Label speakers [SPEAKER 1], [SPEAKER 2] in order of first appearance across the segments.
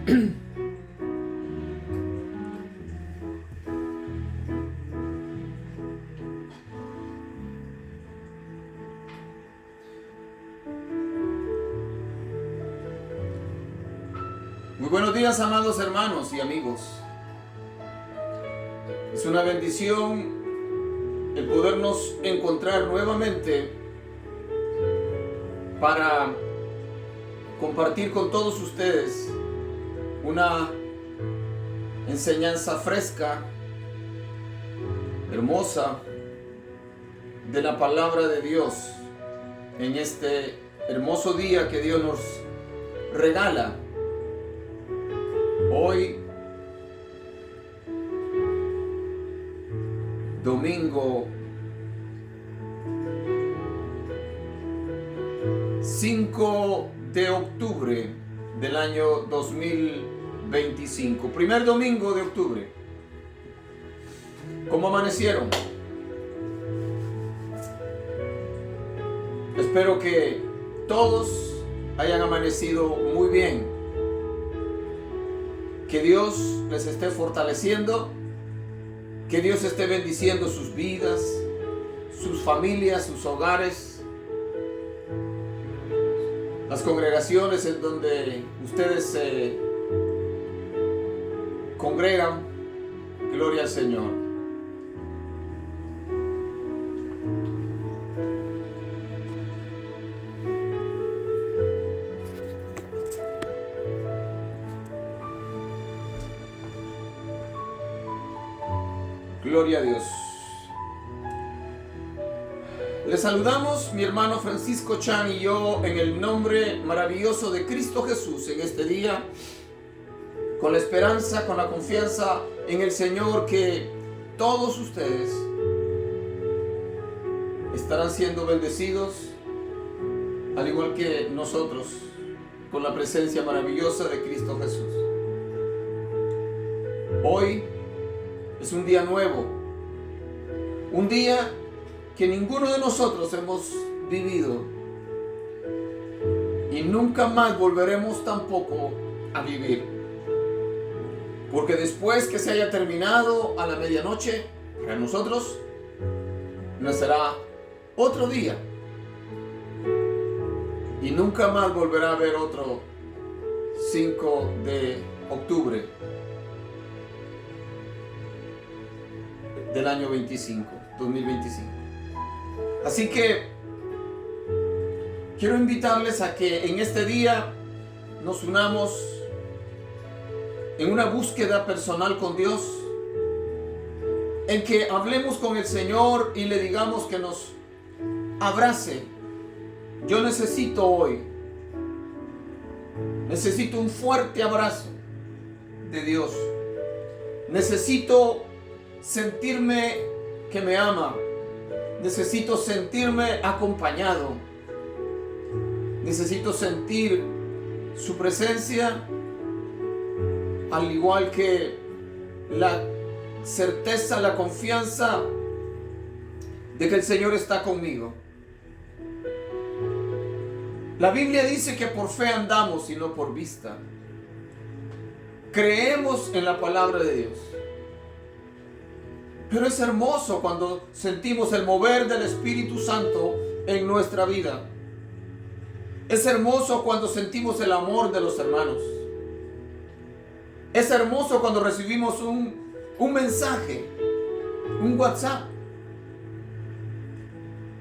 [SPEAKER 1] Muy buenos días, amados hermanos y amigos. Es una bendición el podernos encontrar nuevamente para compartir con todos ustedes una enseñanza fresca, hermosa, de la palabra de Dios en este hermoso día que Dios nos regala. Hoy, domingo 5 de octubre del año 2025, primer domingo de octubre. ¿Cómo amanecieron? Espero que todos hayan amanecido muy bien. Que Dios les esté fortaleciendo, que Dios esté bendiciendo sus vidas, sus familias, sus hogares, las congregaciones en donde ustedes se congregan. Gloria al Señor. Gloria a Dios. Les saludamos mi hermano Francisco Chan y yo en el nombre maravilloso de Cristo Jesús en este día, con la esperanza, con la confianza en el Señor que todos ustedes estarán siendo bendecidos, al igual que nosotros, con la presencia maravillosa de Cristo Jesús. Hoy es un día nuevo, un día que ninguno de nosotros hemos vivido y nunca más volveremos tampoco a vivir. Porque después que se haya terminado a la medianoche, para nosotros nacerá otro día y nunca más volverá a haber otro 5 de octubre del año 2025. Así que quiero invitarles a que en este día nos unamos en una búsqueda personal con Dios, en que hablemos con el Señor y le digamos que nos abrace. Yo necesito hoy, necesito un fuerte abrazo de Dios. Necesito sentirme que me ama. Necesito sentirme acompañado. Necesito sentir su presencia, al igual que la certeza, la confianza de que el Señor está conmigo. La Biblia dice que por fe andamos y no por vista. Creemos en la palabra de Dios. Pero es hermoso cuando sentimos el mover del Espíritu Santo en nuestra vida. Es hermoso cuando sentimos el amor de los hermanos. Es hermoso cuando recibimos un mensaje, un WhatsApp,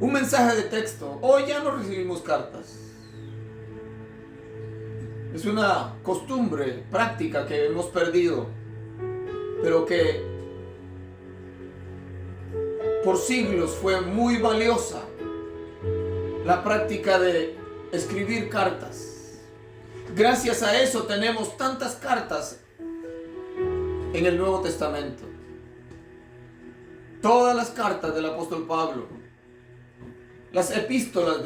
[SPEAKER 1] un mensaje de texto. Hoy ya no recibimos cartas. Es una costumbre, práctica que hemos perdido, pero que por siglos fue muy valiosa la práctica de escribir cartas. Gracias a eso tenemos tantas cartas en el Nuevo Testamento. Todas las cartas del apóstol Pablo, las epístolas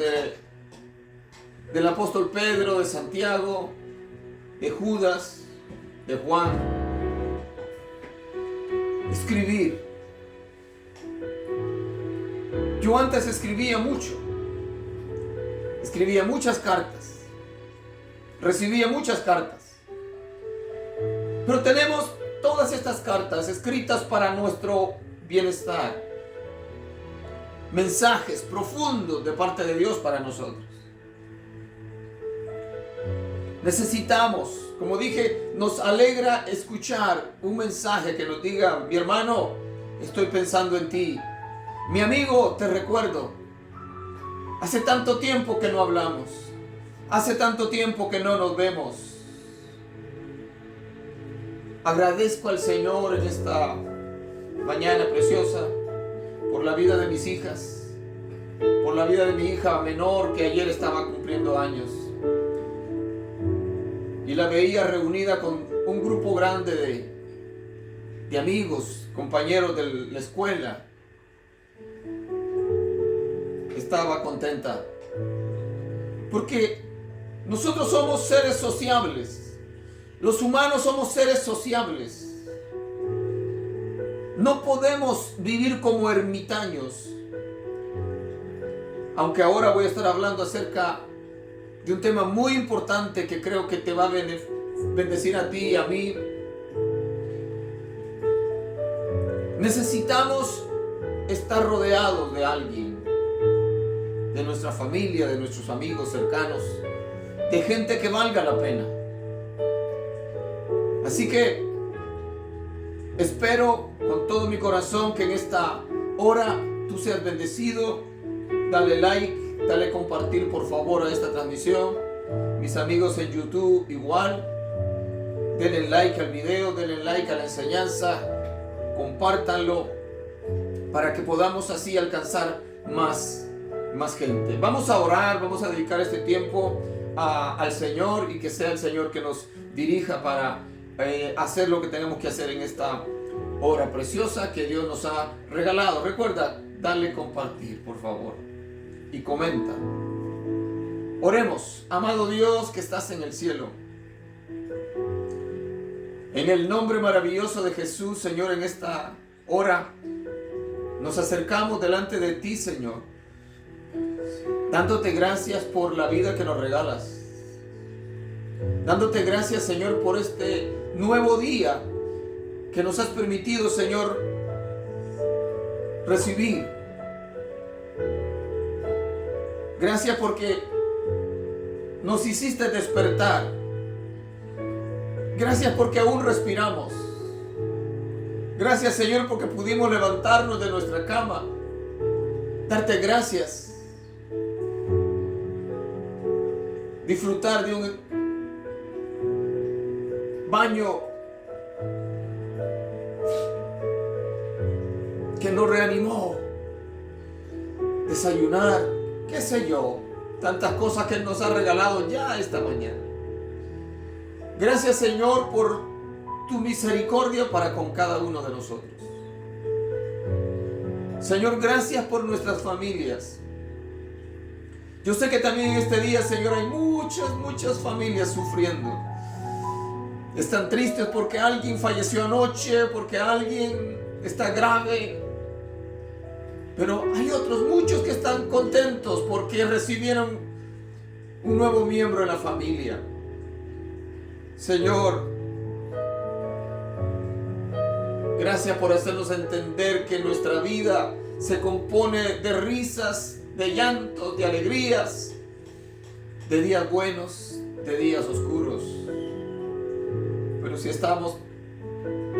[SPEAKER 1] del apóstol Pedro, de Santiago, de Judas, de Juan. Escribir. Yo antes escribía mucho, escribía muchas cartas, recibía muchas cartas, Pero tenemos todas estas cartas escritas para nuestro bienestar. Mensajes profundos de parte de Dios para nosotros. Necesitamos, como dije, nos alegra escuchar un mensaje que nos diga: mi hermano, estoy pensando en ti. Mi amigo, te recuerdo. Hace tanto tiempo que no hablamos. Hace tanto tiempo que no nos vemos. Agradezco al Señor en esta mañana preciosa por la vida de mis hijas, por la vida de mi hija menor que ayer estaba cumpliendo años. Y la veía reunida con un grupo grande de amigos, compañeros de la escuela. Estaba contenta. Porque nosotros somos seres sociables. Los humanos somos seres sociables. No podemos vivir como ermitaños. Aunque ahora voy a estar hablando acerca de un tema muy importante que creo que te va a bendecir a ti y a mí. Necesitamos estar rodeados de alguien, de nuestra familia, de nuestros amigos cercanos, de gente que valga la pena. Así que espero con todo mi corazón que en esta hora tú seas bendecido. Dale like. Dale compartir por favor a esta transmisión. Mis amigos en YouTube igual. Denle like al video, denle like a la enseñanza. Compártanlo para que podamos así alcanzar más gente. Vamos a orar, vamos a dedicar este tiempo al Señor y que sea el Señor que nos dirija para hacer lo que tenemos que hacer en esta hora preciosa que Dios nos ha regalado. Recuerda, dale compartir por favor. Y comenta. Oremos. Amado Dios que estás en el cielo, en el nombre maravilloso de Jesús, Señor, en esta hora nos acercamos delante de ti, Señor, dándote gracias por la vida que nos regalas, dándote gracias, Señor, por este nuevo día que nos has permitido, Señor, recibir. Gracias porque nos hiciste despertar. Gracias porque aún respiramos. Gracias, Señor, porque pudimos levantarnos de nuestra cama. Darte gracias. Disfrutar de un baño que nos reanimó. Desayunar. Qué sé yo, tantas cosas que Él nos ha regalado ya esta mañana. Gracias, Señor, por tu misericordia para con cada uno de nosotros. Señor, gracias por nuestras familias. Yo sé que también en este día, Señor, hay muchas familias sufriendo. Están tristes porque alguien falleció anoche, porque alguien está grave. Pero hay otros muchos que están contentos porque recibieron un nuevo miembro en la familia. Señor, gracias por hacernos entender que nuestra vida se compone de risas, de llantos, de alegrías, de días buenos, de días oscuros. Pero si estamos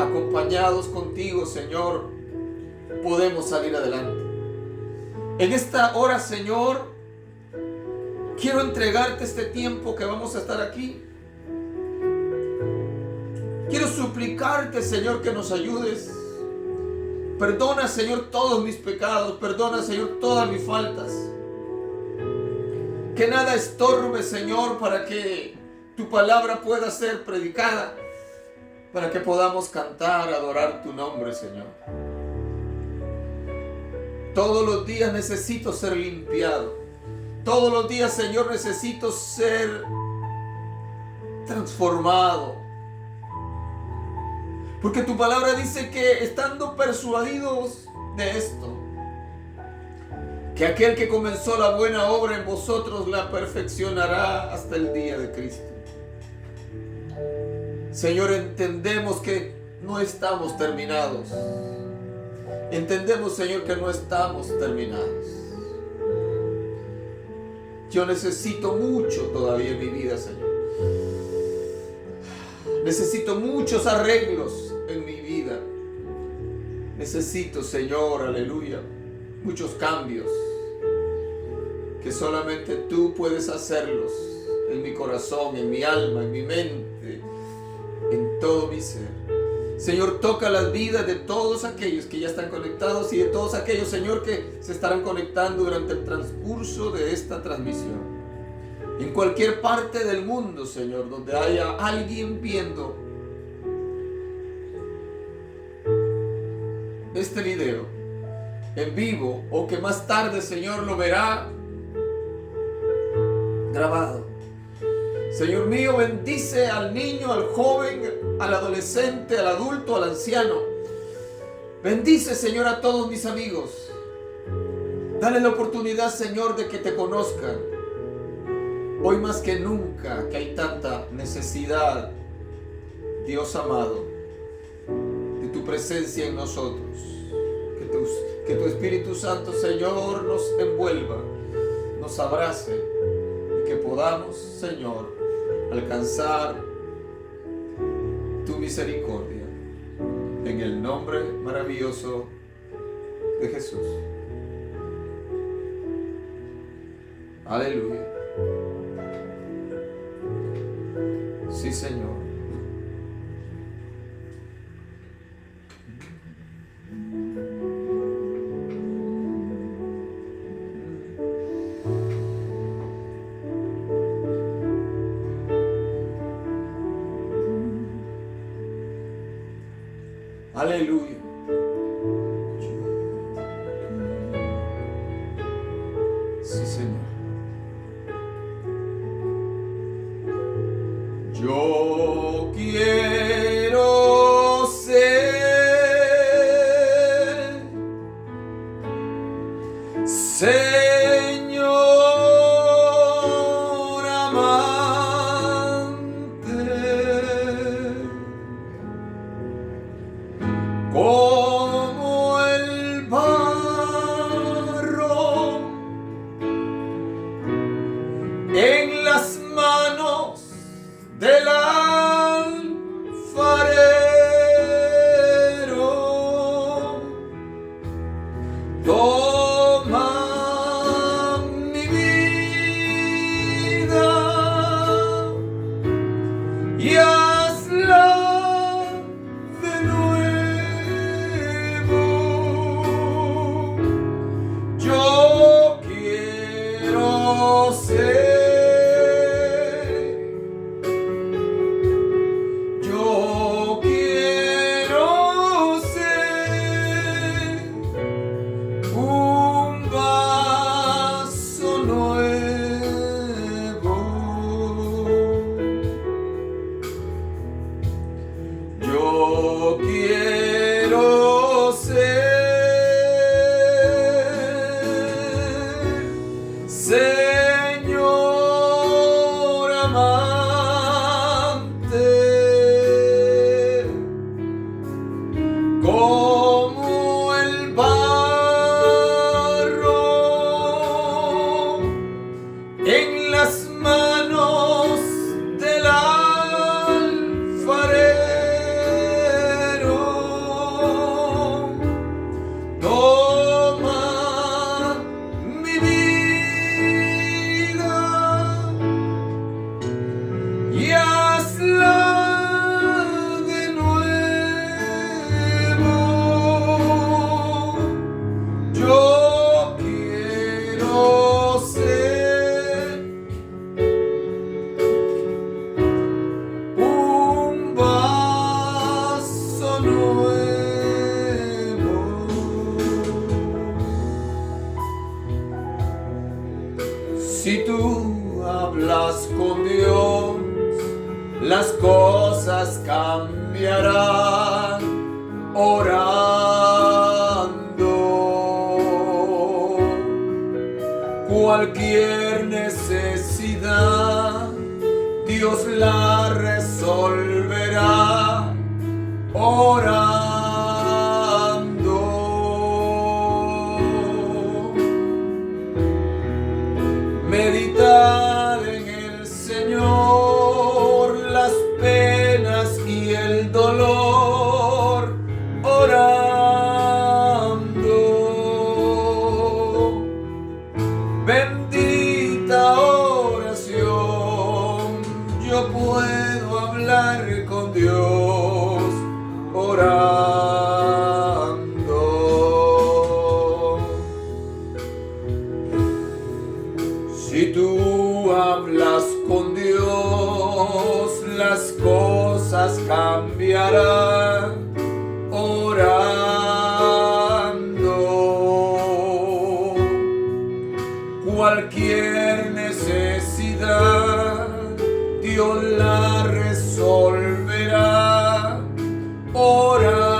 [SPEAKER 1] acompañados contigo, Señor, podemos salir adelante. En esta hora, Señor, quiero entregarte este tiempo que vamos a estar aquí. Quiero suplicarte, Señor, que nos ayudes. Perdona, Señor, todos mis pecados. Perdona, Señor, todas mis faltas. Que nada estorbe, Señor, para que tu palabra pueda ser predicada. Para que podamos cantar, adorar tu nombre, Señor. Todos los días necesito ser limpiado. Todos los días, Señor, necesito ser transformado. Porque tu palabra dice que estando persuadidos de esto, que aquel que comenzó la buena obra en vosotros la perfeccionará hasta el día de Cristo. Señor, entendemos que no estamos terminados. Entendemos, Señor, que no estamos terminados. Yo necesito mucho todavía en mi vida, Señor. Necesito muchos arreglos en mi vida. Necesito, Señor, aleluya, muchos cambios que solamente tú puedes hacerlos en mi corazón, en mi alma, en mi mente, en todo mi ser. Señor, toca las vidas de todos aquellos que ya están conectados y de todos aquellos, Señor, que se estarán conectando durante el transcurso de esta transmisión. En cualquier parte del mundo, Señor, donde haya alguien viendo este video en vivo o que más tarde, Señor, lo verá grabado. Señor mío, bendice al niño, al joven, al adolescente, al adulto, al anciano. Bendice, Señor, a todos mis amigos. Dale la oportunidad, Señor, de que te conozcan. Hoy más que nunca que hay tanta necesidad, Dios amado, de tu presencia en nosotros. Que tu Espíritu Santo, Señor, nos envuelva, nos abrace y que podamos, Señor, alcanzar tu misericordia en el nombre maravilloso de Jesús. Aleluya. Sí, Señor. Aleluya. Sí, Señor. Yo quiero ser, Señor amante, como el barro en las manos del alfarero. Toma mi vida y hazla de nuevo. Yo quiero ser, un vaso nuevo. Yo quiero ser, Señor amante, como el barro en las manos del alfarero. Toma mi vida y hazla de nuevo. Yo quiero ser un vaso nuevo. Si tú hablas con Dios, las cosas cambiarán orando. Cualquier necesidad Dios la resolverá. será orando. Meditar en el Señor las penas y el dolor, orando. Bendita oración, yo puedo hablar con Dios orando. Si tú hablas con Dios, las cosas cambiarán orando. Cualquier necesidad Dios la resolverá orando.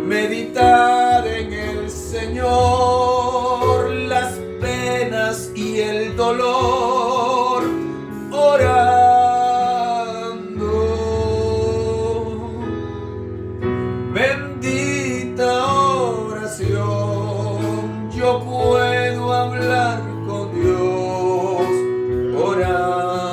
[SPEAKER 1] Meditar en el Señor las penas y el dolor orando. Bendita oración, yo puedo hablar con Dios orando.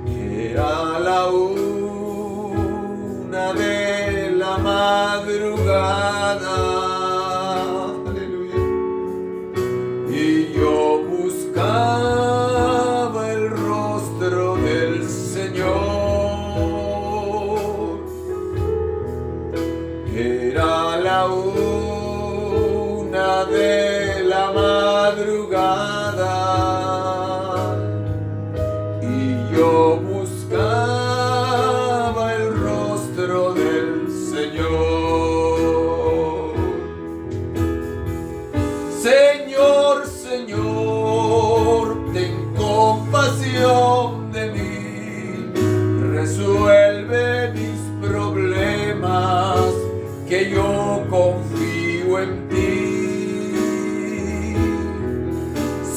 [SPEAKER 1] Era la 1 de la madrugada, aleluya, y yo buscaba el rostro del Señor. Era la 1 de la madrugada y yo buscaba el rostro del Señor. Señor, Señor, ten compasión de mí, resuelve mis problemas, que yo confío en ti.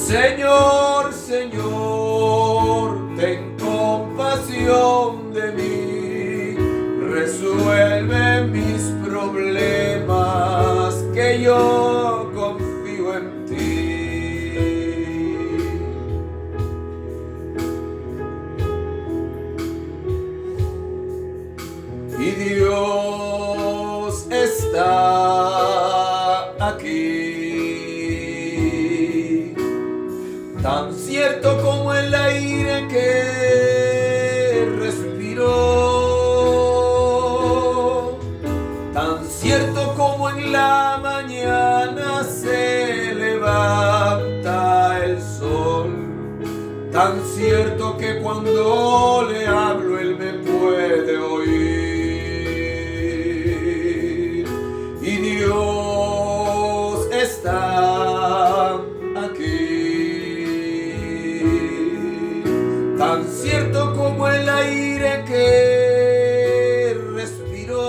[SPEAKER 1] Señor, Señor, ten compasión de mí, resuelve mis problemas, que yo confío en ti. Y Dios está aquí, tan cierto como el aire que respiro, tan cierto como en la mañana se levanta el sol, tan cierto que cuando le hablo él me puede oír. Y Dios está aquí, tan cierto como el aire que respiro,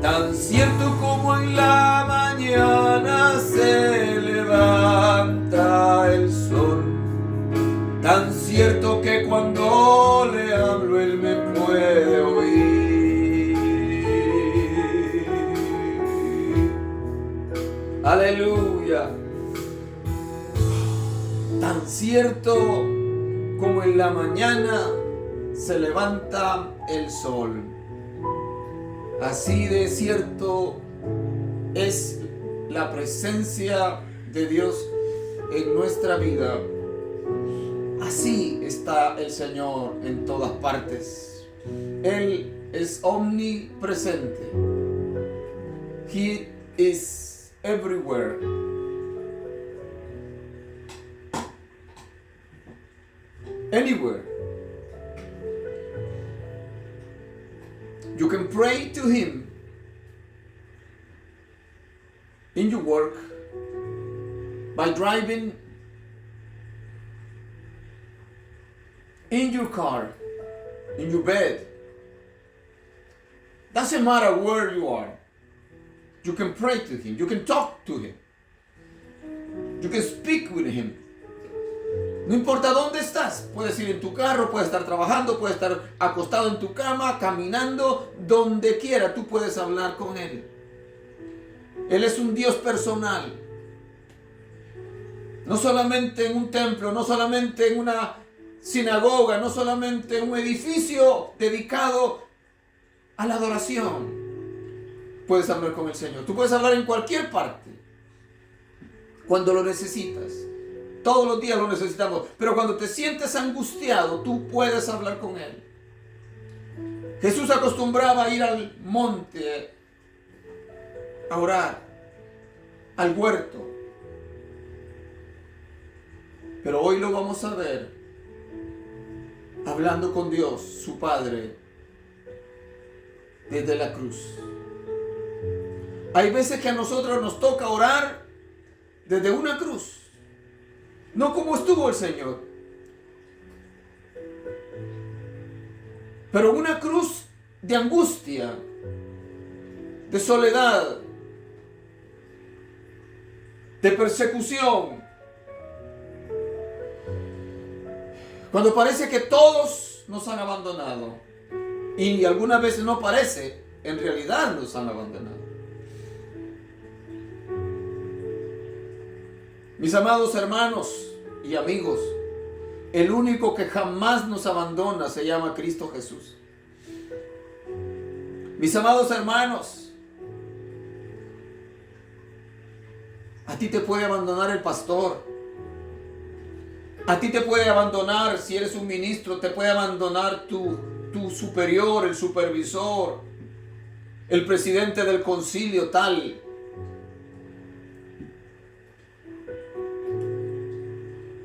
[SPEAKER 1] tan cierto como en la mañana se levanta el sol, tan cierto que cuando le hablo él me puede oír. Aleluya. Tan cierto como en la mañana se levanta el sol, así de cierto es la presencia de Dios en nuestra vida. Así está el Señor en todas partes. Él es omnipresente. He is everywhere. Anywhere. You can pray to Him in your work, by driving, in your car, in your bed. Doesn't matter where you are. You can pray to Him. You can talk to Him. You can speak with Him. No importa dónde estás. Puedes ir en tu carro, puedes estar trabajando, puedes estar acostado en tu cama, caminando, donde quiera. Tú puedes hablar con Él. Él es un Dios personal. No solamente en un templo, no solamente en una sinagoga, no solamente en un edificio dedicado a la adoración. Puedes hablar con el Señor. Tú puedes hablar en cualquier parte. Cuando lo necesitas. Todos los días lo necesitamos. Pero cuando te sientes angustiado, tú puedes hablar con Él. Jesús acostumbraba a ir al monte a orar, al huerto. Pero hoy lo vamos a ver hablando con Dios, su Padre, desde la cruz. Hay veces que a nosotros nos toca orar desde una cruz. No como estuvo el Señor, pero una cruz de angustia, de soledad, de persecución. Cuando parece que todos nos han abandonado, y algunas veces no parece, en realidad nos han abandonado. Mis amados hermanos y amigos, el único que jamás nos abandona se llama Cristo Jesús. Mis amados hermanos, a ti te puede abandonar el pastor. A ti te puede abandonar, si eres un ministro, te puede abandonar tu superior, el supervisor, el presidente del concilio tal.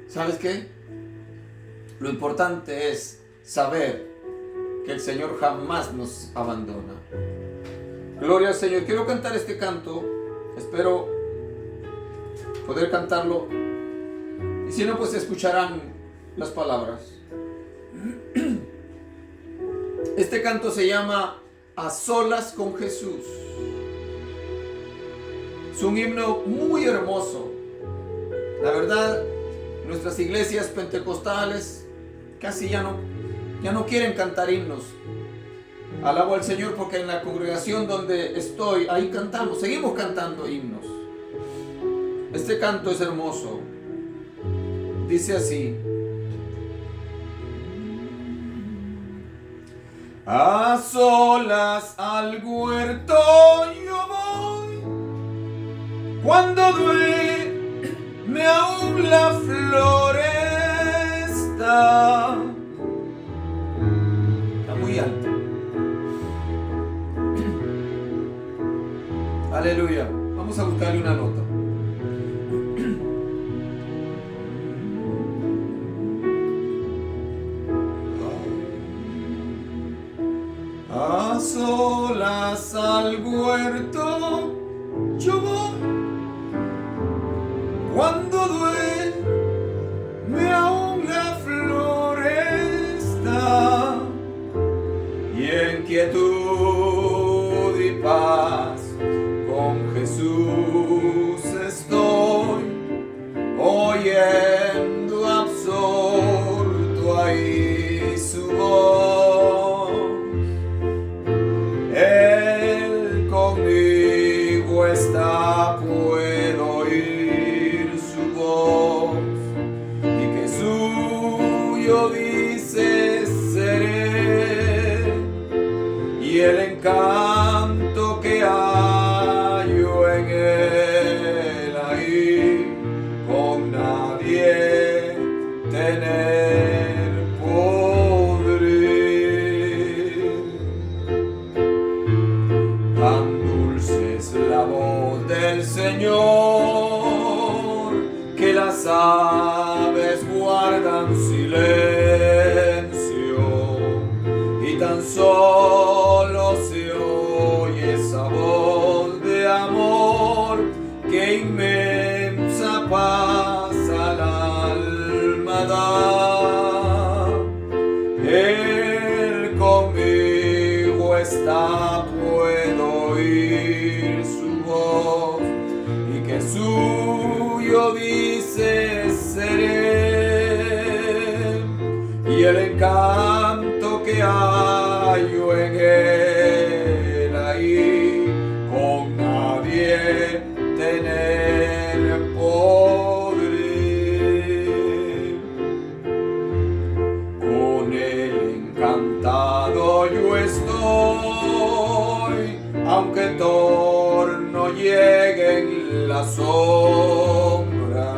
[SPEAKER 1] ¿Sabes qué? Lo importante es saber que el Señor jamás nos abandona. Gloria al Señor. Quiero cantar este canto. Espero poder cantarlo. Y si no, pues escucharán las palabras. Este canto se llama A Solas con Jesús. Es un himno muy hermoso. La verdad, nuestras iglesias pentecostales casi ya no quieren cantar himnos. Alabo al Señor porque en la congregación donde estoy, ahí cantamos, seguimos cantando himnos. Este canto es hermoso. Dice así: a solas al huerto yo voy, cuando duerme aún la floresta. Está muy alto. Aleluya. Vamos a buscarle una nota. A solas al huerto yo voy, cuando duerme aún la floresta, y en quietud y paz con Jesús estoy, oyendo absorto ahí su voz. Él conmigo está, puedo oír su voz, y que suyo dice seré, y el encanto que hallo en él ahí, con nadie tener podré. Tan dulce es la voz del Señor, que las aves guardan silencio, y tan solo se oye esa voz de amor, que inmensa paz al alma da. Él conmigo está, puedo oír su voz, suyo dice seré, y el encanto que hallo en él ahí, con nadie tener podré. Con él encantado yo estoy, aunque en torno lleguen las sombras,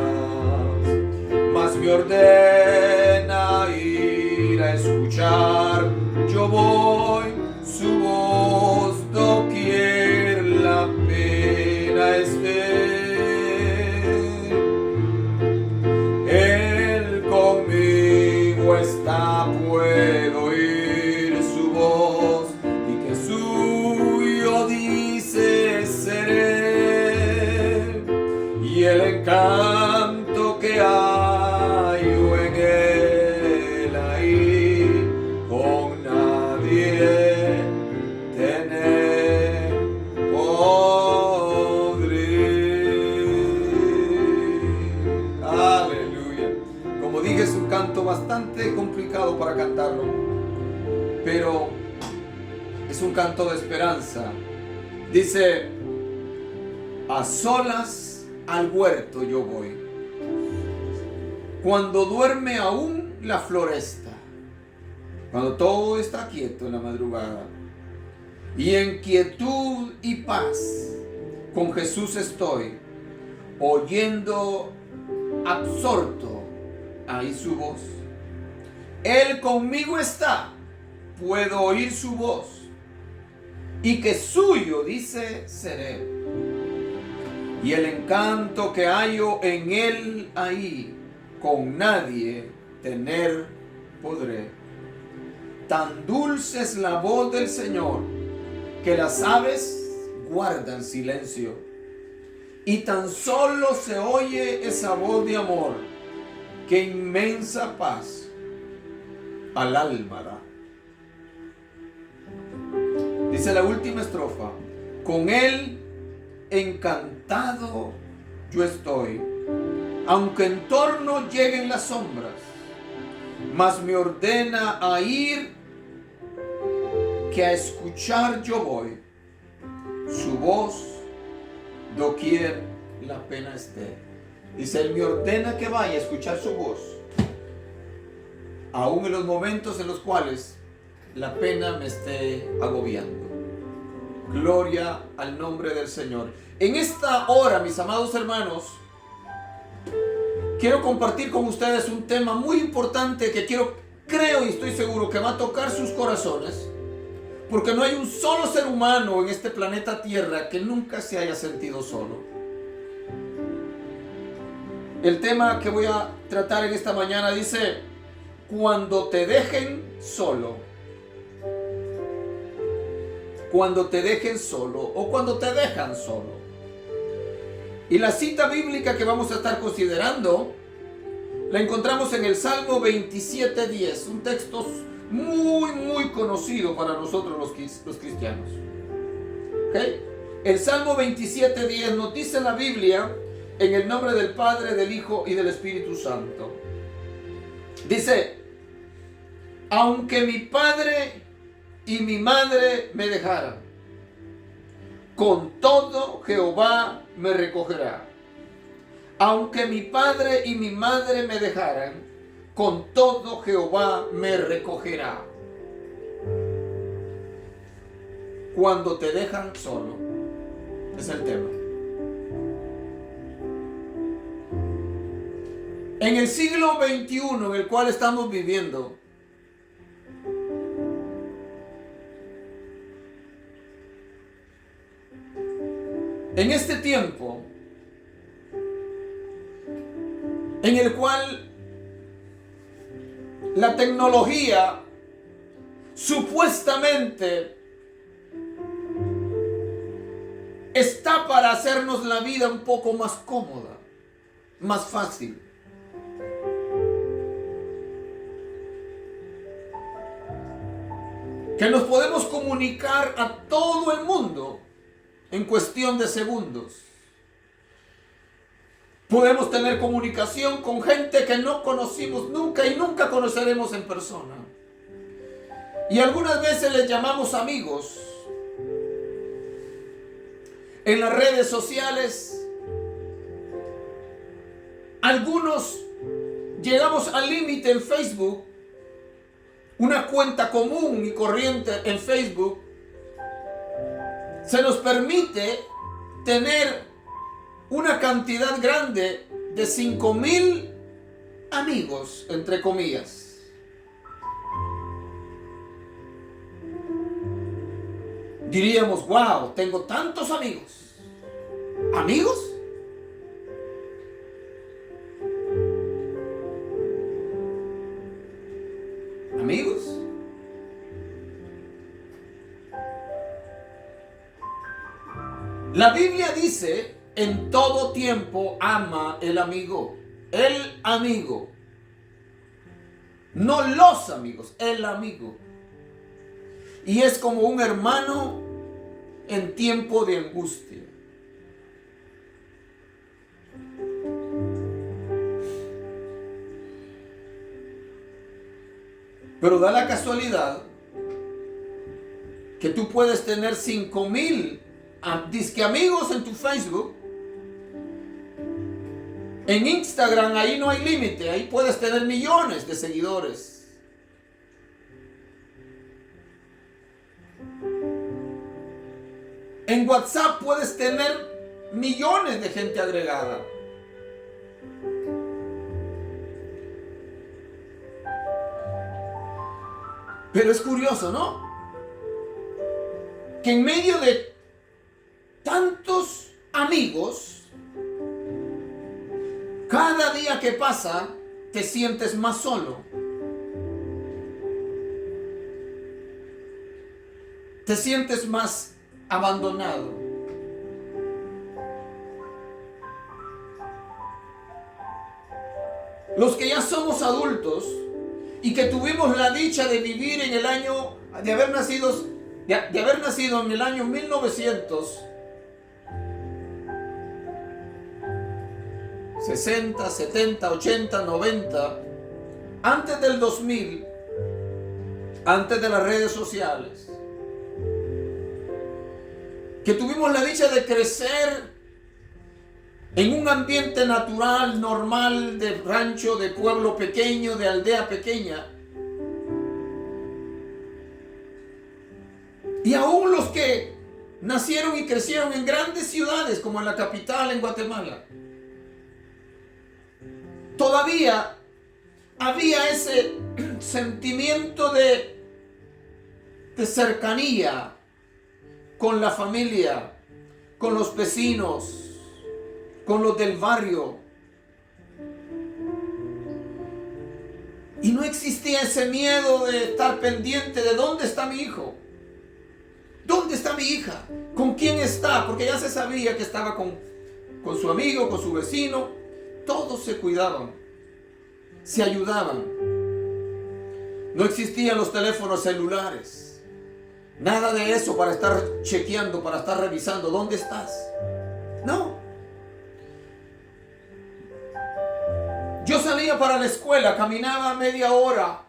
[SPEAKER 1] mas me ordena ir a escuchar. Yo voy su voz doquier la pena esté. Él conmigo está, puedo oír su voz, y que suyo dice seré, y el encanto que hallo en él ahí, con nadie tener podré. Aleluya. Como dije, es un canto bastante complicado para cantarlo, pero es un canto de esperanza. Dice: a solas al huerto yo voy, cuando duerme aún la floresta, cuando todo está quieto en la madrugada, y en quietud y paz con Jesús estoy, oyendo absorto ahí su voz. Él conmigo está, puedo oír su voz, y que suyo dice seré, y el encanto que hallo en él ahí, con nadie tener podré. Tan dulce es la voz del Señor, que las aves guardan silencio, y tan solo se oye esa voz de amor, que inmensa paz al alma da. Dice la última estrofa: con él encantado yo estoy, aunque en torno lleguen las sombras, mas me ordena a ir, que a escuchar yo voy su voz doquier la pena esté. Dice: él me ordena que vaya a escuchar su voz, aún en los momentos en los cuales la pena me esté agobiando. Gloria al nombre del Señor. En esta hora, mis amados hermanos, quiero compartir con ustedes un tema muy importante que creo y estoy seguro que va a tocar sus corazones, porque no hay un solo ser humano en este planeta Tierra que nunca se haya sentido solo. El tema que voy a tratar en esta mañana dice: cuando te dejen solo. Cuando te dejen solo, o cuando te dejan solo. Y la cita bíblica que vamos a estar considerando la encontramos en el Salmo 27:10, un texto muy conocido para nosotros los cristianos. ¿Okay? El Salmo 27:10 nos dice la Biblia, en el nombre del Padre, del Hijo y del Espíritu Santo. Dice: aunque mi padre y mi madre me dejaran, con todo Jehová me recogerá. Aunque mi padre y mi madre me dejaran, con todo Jehová me recogerá. Cuando te dejan solo, es el tema. En el siglo XXI en el cual estamos viviendo, en este tiempo en el cual la tecnología supuestamente está para hacernos la vida un poco más cómoda, más fácil. Que nos podemos comunicar a todo el mundo en cuestión de segundos. Podemos tener comunicación con gente que no conocimos nunca y nunca conoceremos en persona. Y algunas veces les llamamos amigos. En las redes sociales, algunos llegamos al límite en Facebook, una cuenta común y corriente en Facebook, se nos permite tener una cantidad grande de 5,000 amigos, entre comillas. Diríamos, wow, tengo tantos amigos. ¿Amigos? ¿Amigos? La Biblia dice, en todo tiempo ama el amigo. El amigo. No los amigos, el amigo. Y es como un hermano en tiempo de angustia. Pero da la casualidad que tú puedes tener 5,000 disque amigos en tu Facebook. En Instagram ahí no hay límite, ahí puedes tener millones de seguidores. En WhatsApp puedes tener millones de gente agregada. Pero es curioso, ¿no? Que en medio de tantos amigos, cada día que pasa te sientes más solo. Te sientes más abandonado. Los que ya somos adultos y que tuvimos la dicha de vivir en el año, de haber nacido en el año 1960, 70, 80, 90, antes del 2000, antes de las redes sociales, que tuvimos la dicha de crecer en un ambiente natural, normal, de rancho, de pueblo pequeño, de aldea pequeña. Y aún los que nacieron y crecieron en grandes ciudades, como en la capital, en Guatemala, todavía había ese sentimiento de cercanía con la familia, con los vecinos, con los del barrio. Y no existía ese miedo de estar pendiente de dónde está mi hijo, dónde está mi hija, con quién está, porque ya se sabía que estaba con su amigo, con su vecino. Todos se cuidaban, se ayudaban. No existían los teléfonos celulares. Nada de eso para estar chequeando, para estar revisando dónde estás. No. Yo salía para la escuela, caminaba media hora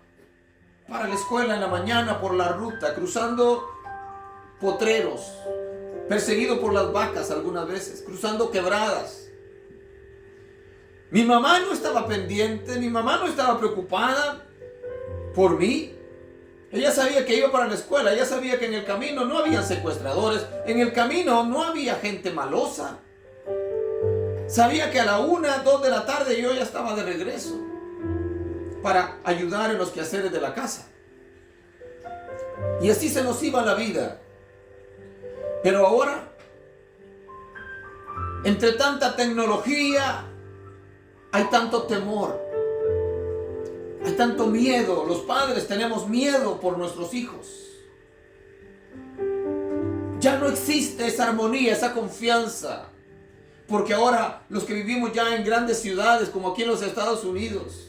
[SPEAKER 1] para la escuela en la mañana por la ruta, cruzando potreros, perseguido por las vacas algunas veces, cruzando quebradas. Mi mamá no estaba pendiente, mi mamá no estaba preocupada por mí. Ella sabía que iba para la escuela, ella sabía que en el camino no había secuestradores, en el camino no había gente malosa. Sabía que a la 1, 2 de la tarde yo ya estaba de regreso para ayudar en los quehaceres de la casa. Y así se nos iba la vida. Pero ahora, entre tanta tecnología, hay tanto temor. Hay tanto miedo. Los padres tenemos miedo por nuestros hijos. Ya no existe esa armonía, esa confianza. Porque ahora los que vivimos ya en grandes ciudades, como aquí en los Estados Unidos,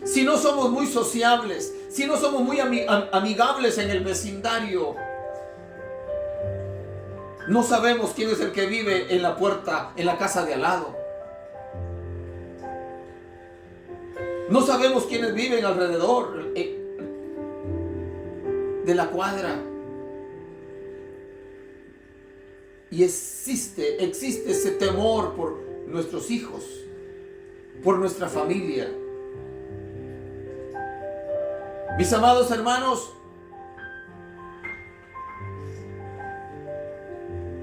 [SPEAKER 1] si no somos muy sociables, si no somos muy amigables en el vecindario, no sabemos quién es el que vive en la puerta, en la casa de al lado. No sabemos quiénes viven alrededor de la cuadra. Y existe ese temor por nuestros hijos, por nuestra familia. Mis amados hermanos,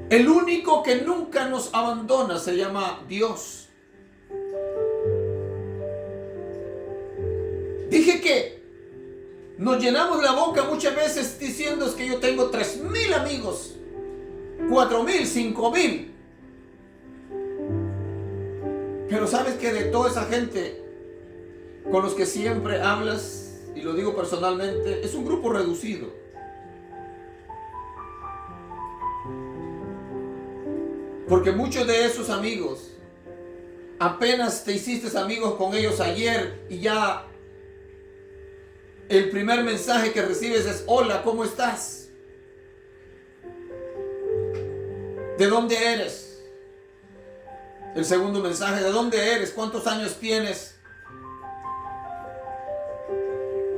[SPEAKER 1] el único que nunca nos abandona se llama Dios. Dije que nos llenamos la boca muchas veces diciendo es que yo tengo 3,000 amigos, 4,000, 5,000. Pero sabes que de toda esa gente con los que siempre hablas, y lo digo personalmente, es un grupo reducido. Porque muchos de esos amigos, apenas te hiciste amigos con ellos ayer y ya el primer mensaje que recibes es: hola, ¿cómo estás? ¿De dónde eres? El segundo mensaje: ¿de dónde eres? ¿Cuántos años tienes?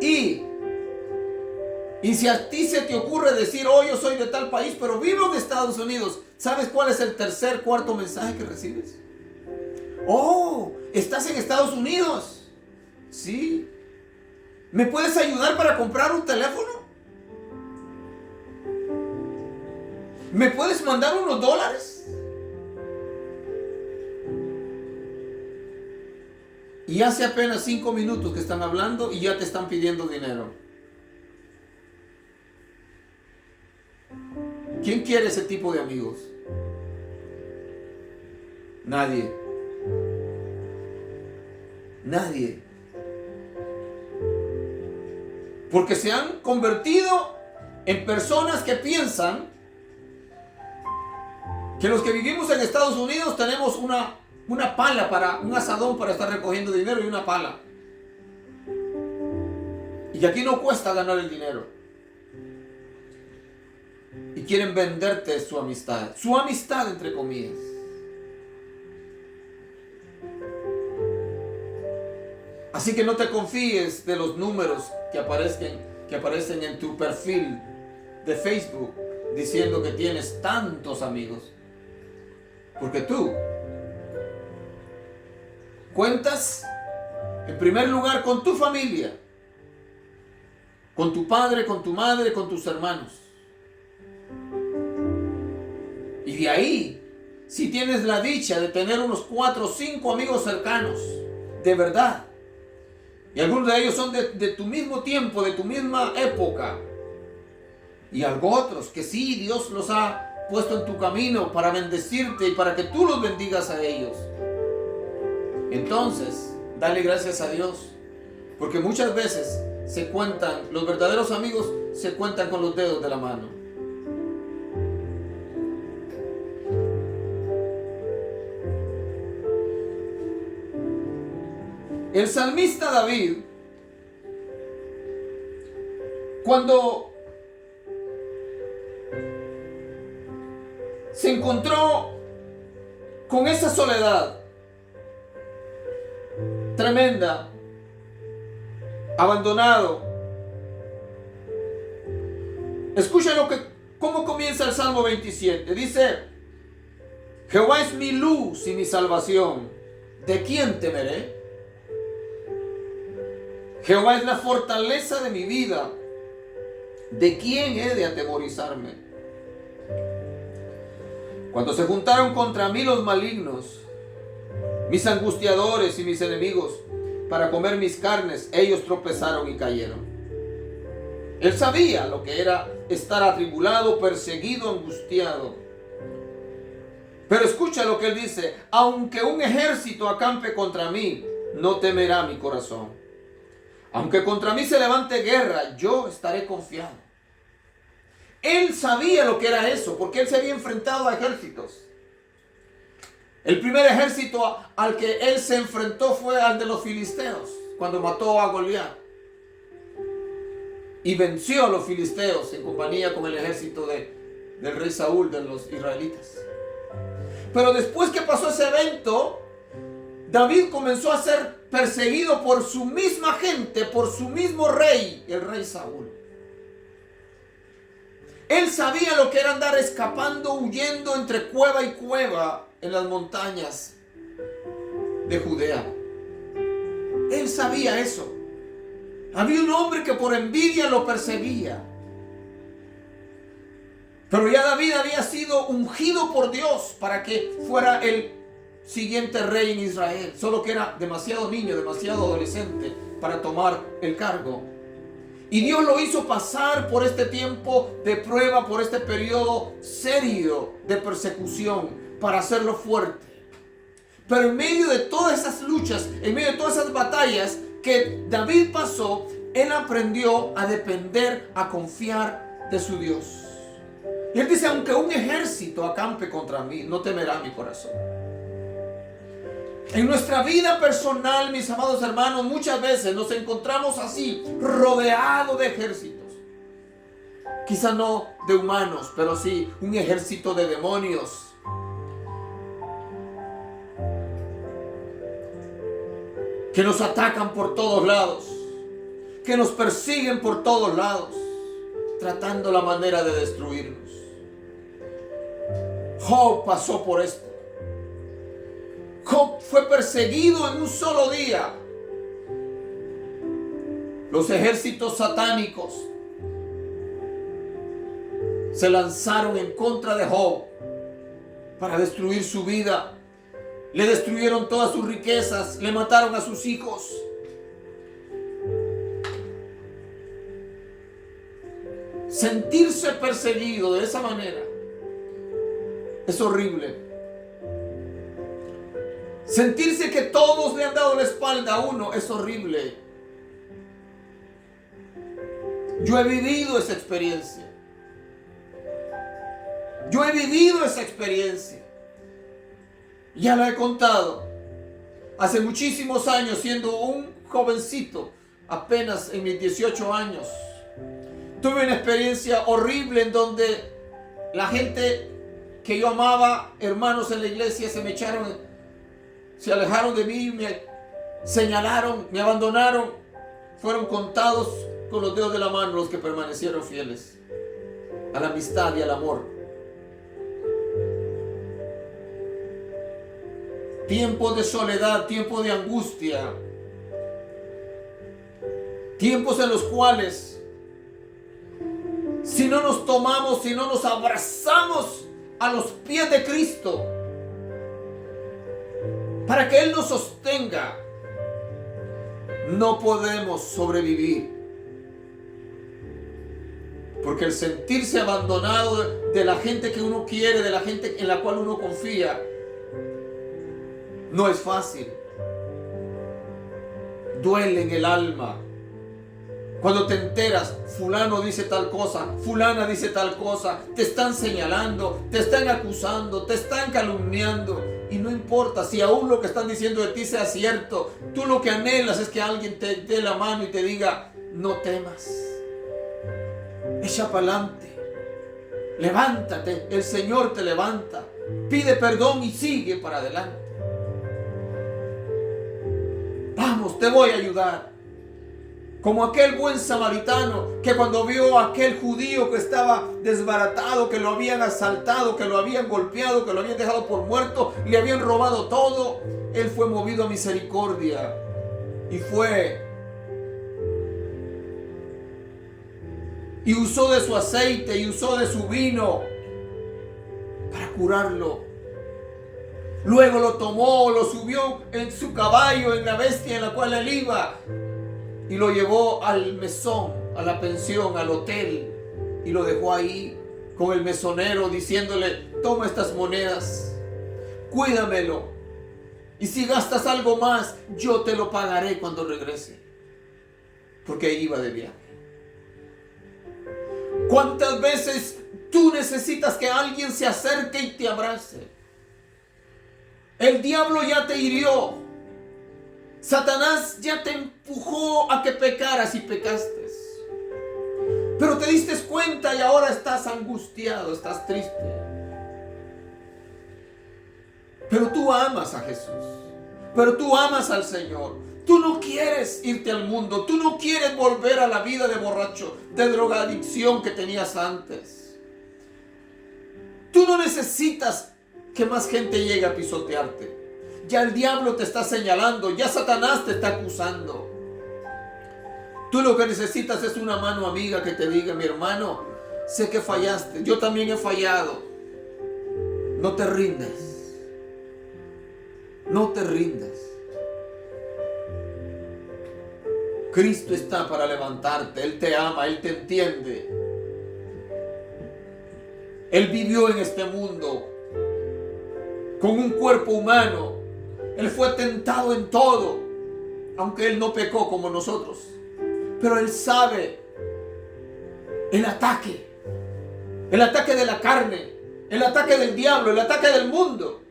[SPEAKER 1] Y si a ti se te ocurre decir: oh, yo soy de tal país, pero vivo en Estados Unidos, ¿sabes cuál es el tercer, cuarto mensaje que recibes? Oh, ¿estás en Estados Unidos? Sí. ¿Me puedes ayudar para comprar un teléfono? ¿Me puedes mandar unos dólares? Y hace apenas 5 minutos que están hablando y ya te están pidiendo dinero. ¿Quién quiere ese tipo de amigos? Nadie. Nadie. Porque se han convertido en personas que piensan que los que vivimos en Estados Unidos tenemos una pala un asadón para estar recogiendo dinero y una pala. Y aquí no cuesta ganar el dinero. Y quieren venderte su amistad entre comillas. Así que no te confíes de los números que aparecen en tu perfil de Facebook diciendo que tienes tantos amigos. Porque tú cuentas en primer lugar con tu familia, con tu padre, con tu madre, con tus hermanos. Y de ahí, si tienes la dicha de tener unos 4 o 5 amigos cercanos, de verdad, y algunos de ellos son de tu mismo tiempo, de tu misma época, y otros que sí, Dios los ha puesto en tu camino para bendecirte y para que tú los bendigas a ellos. Entonces, dale gracias a Dios, porque muchas veces los verdaderos amigos se cuentan con los dedos de la mano. El salmista David, cuando se encontró con esa soledad tremenda, abandonado, escucha cómo comienza el Salmo 27. Dice: Jehová es mi luz y mi salvación, ¿de quién temeré? Jehová es la fortaleza de mi vida, ¿de quién he de atemorizarme? Cuando se juntaron contra mí los malignos, mis angustiadores y mis enemigos, para comer mis carnes, ellos tropezaron y cayeron. Él sabía lo que era estar atribulado, perseguido, angustiado. Pero escucha lo que él dice: aunque un ejército acampe contra mí, no temerá mi corazón. Aunque contra mí se levante guerra, yo estaré confiado. Él sabía lo que era eso, porque él se había enfrentado a ejércitos. El primer ejército al que él se enfrentó fue al de los filisteos, cuando mató a Goliat. Y venció a los filisteos en compañía con el ejército del rey Saúl, de los israelitas. Pero después que pasó ese evento, David comenzó a ser perseguido por su misma gente, por su mismo rey, el rey Saúl. Él sabía lo que era andar escapando, huyendo entre cueva y cueva en las montañas de Judea. Él sabía eso. Había un hombre que por envidia lo perseguía. Pero ya David había sido ungido por Dios para que fuera el siguiente rey en Israel. Solo que era demasiado niño, demasiado adolescente para tomar el cargo. Y Dios lo hizo pasar por este tiempo de prueba, por este periodo serio de persecución, para hacerlo fuerte. Pero en medio de todas esas luchas, en medio de todas esas batallas que David pasó, él aprendió a depender, a confiar de su Dios. Y él dice, aunque un ejército acampe contra mí, no temerá mi corazón. En nuestra vida personal, mis amados hermanos, muchas veces nos encontramos así, rodeados de ejércitos. Quizá no de humanos, pero sí un ejército de demonios. Que nos atacan por todos lados, que nos persiguen por todos lados, tratando la manera de destruirnos. Job pasó por esto. Job fue perseguido en un solo día. Los ejércitos satánicos se lanzaron en contra de Job para destruir su vida. Le destruyeron todas sus riquezas, le mataron a sus hijos. Sentirse perseguido de esa manera es horrible. Sentirse que todos le han dado la espalda a uno es horrible. Yo he vivido esa experiencia. Yo he vivido esa experiencia. Ya la he contado. Hace muchísimos años, siendo un jovencito, apenas en mis 18 años, tuve una experiencia horrible en donde la gente que yo amaba, hermanos en la iglesia, se alejaron de mí, me señalaron, me abandonaron. Fueron contados con los dedos de la mano los que permanecieron fieles a la amistad y al amor. Tiempos de soledad, tiempos de angustia, tiempos en los cuales si no nos tomamos, si no nos abrazamos a los pies de Cristo para que Él nos sostenga, no podemos sobrevivir. Porque el sentirse abandonado de la gente que uno quiere, de la gente en la cual uno confía, no es fácil. Duele en el alma. Cuando te enteras, fulano dice tal cosa, fulana dice tal cosa, te están señalando, te están acusando, te están calumniando. Y no importa si aún lo que están diciendo de ti sea cierto, tú lo que anhelas es que alguien te dé la mano y te diga, no temas, echa para adelante, levántate, el Señor te levanta, pide perdón y sigue para adelante. Vamos, te voy a ayudar. Como aquel buen samaritano que cuando vio a aquel judío que estaba desbaratado, que lo habían asaltado, que lo habían golpeado, que lo habían dejado por muerto, le habían robado todo, él fue movido a misericordia y fue y usó de su aceite y usó de su vino para curarlo. Luego lo tomó, lo subió en su caballo, en la bestia en la cual él iba, y lo llevó al mesón, a la pensión, al hotel, y lo dejó ahí con el mesonero diciéndole, toma estas monedas, cuídamelo, y si gastas algo más, yo te lo pagaré cuando regrese, porque iba de viaje. ¿Cuántas veces tú necesitas que alguien se acerque y te abrace? El diablo ya te hirió. Satanás ya te empujó a que pecaras y pecaste. Pero te diste cuenta y ahora estás angustiado, estás triste. Pero tú amas a Jesús. Pero tú amas al Señor. Tú no quieres irte al mundo. Tú no quieres volver a la vida de borracho, de drogadicción que tenías antes. Tú no necesitas que más gente llegue a pisotearte. Ya el diablo te está señalando. Ya Satanás te está acusando. Tú lo que necesitas es una mano amiga que te diga: mi hermano, sé que fallaste. Yo también he fallado. No te rindas. No te rindas. Cristo está para levantarte. Él te ama, Él te entiende. Él vivió en este mundo con un cuerpo humano. Él fue tentado en todo, aunque Él no pecó como nosotros. Pero Él sabe el ataque de la carne, el ataque del diablo, el ataque del mundo.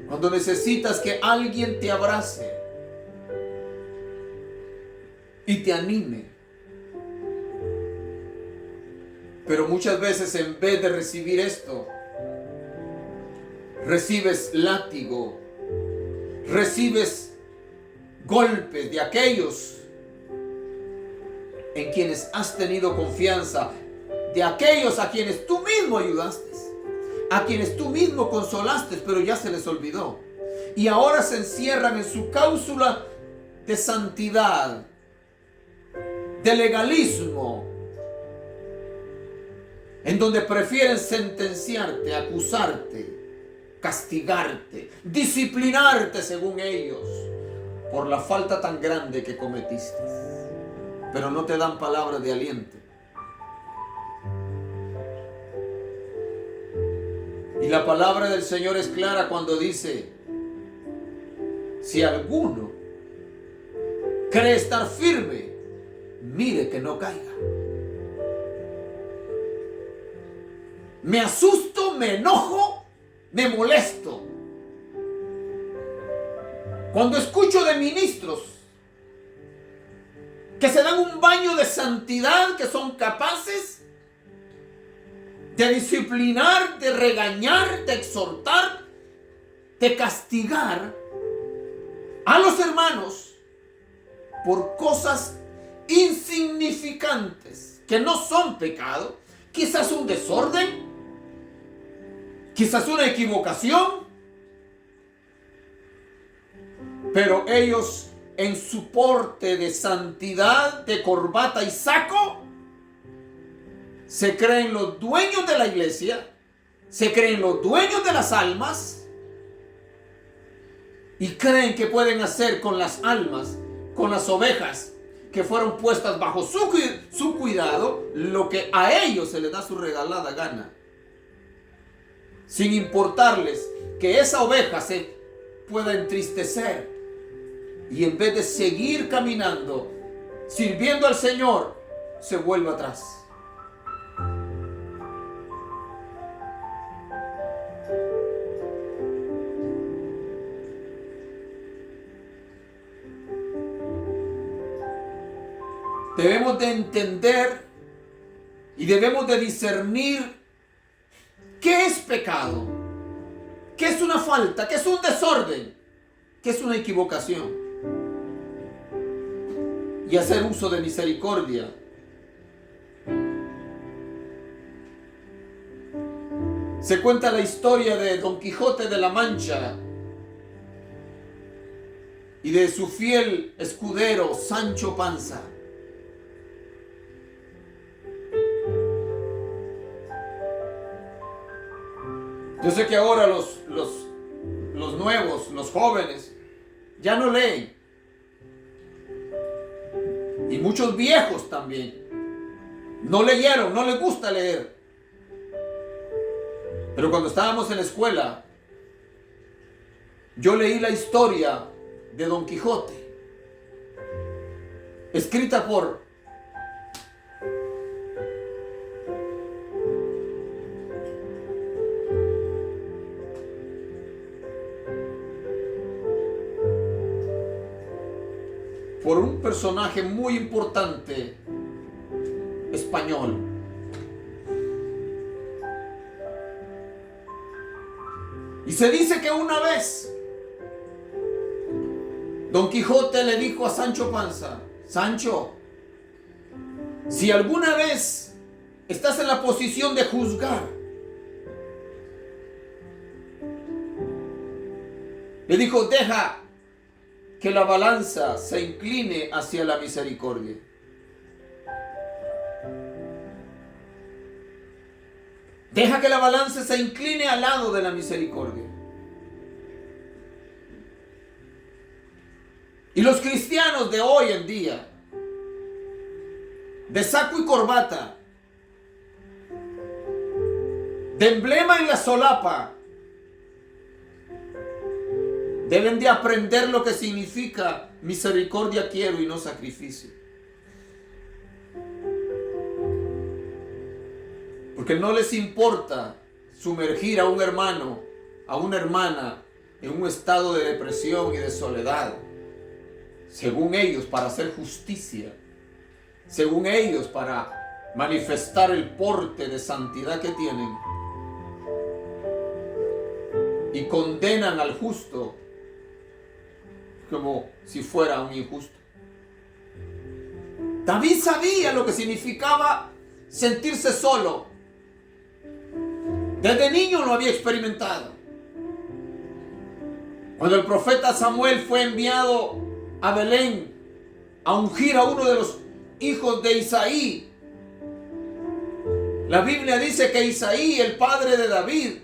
[SPEAKER 1] Cuando necesitas que alguien te abrace y te anime. Pero muchas veces, en vez de recibir esto, recibes látigo, recibes golpes de aquellos en quienes has tenido confianza, de aquellos a quienes tú mismo ayudaste, a quienes tú mismo consolaste, pero ya se les olvidó. Y ahora se encierran en su cápsula de santidad, de legalismo, en donde prefieren sentenciarte, acusarte, castigarte, disciplinarte según ellos, por la falta tan grande que cometiste. Pero no te dan palabras de aliento. Y la palabra del Señor es clara cuando dice: si alguno cree estar firme, mire que no caiga. Me asusto, me enojo, me molesto cuando escucho de ministros que se dan un baño de santidad, que son capaces de disciplinar, de regañar, de exhortar, de castigar a los hermanos por cosas insignificantes que no son pecado, quizás un desorden, quizás una equivocación, pero ellos, en su porte de santidad, de corbata y saco, se creen los dueños de la iglesia, se creen los dueños de las almas y creen que pueden hacer con las almas, con las ovejas que fueron puestas bajo su cuidado, lo que a ellos se les da su regalada gana, sin importarles que esa oveja se pueda entristecer y, en vez de seguir caminando, sirviendo al Señor, se vuelve atrás. Debemos de entender y debemos de discernir qué es pecado, qué es una falta, qué es un desorden, qué es una equivocación, y hacer uso de misericordia. Se cuenta la historia de Don Quijote de la Mancha y de su fiel escudero Sancho Panza. Yo sé que ahora los nuevos, los jóvenes, ya no leen. Y muchos viejos también. No leyeron, no les gusta leer. Pero cuando estábamos en la escuela, yo leí la historia de Don Quijote, escrita por un personaje muy importante español. Y se dice que una vez Don Quijote le dijo a Sancho Panza: Sancho, si alguna vez estás en la posición de juzgar, le dijo, deja que la balanza se incline hacia la misericordia. Deja que la balanza se incline al lado de la misericordia. Y los cristianos de hoy en día, de saco y corbata, de emblema en la solapa, deben de aprender lo que significa misericordia quiero y no sacrificio. Porque no les importa sumergir a un hermano, a una hermana, en un estado de depresión y de soledad. Según ellos, para hacer justicia. Según ellos, para manifestar el porte de santidad que tienen. Y condenan al justo como si fuera un injusto. David sabía lo que significaba sentirse solo. Desde niño lo había experimentado. Cuando el profeta Samuel fue enviado a Belén a ungir a uno de los hijos de Isaí, la Biblia dice que Isaí, el padre de David,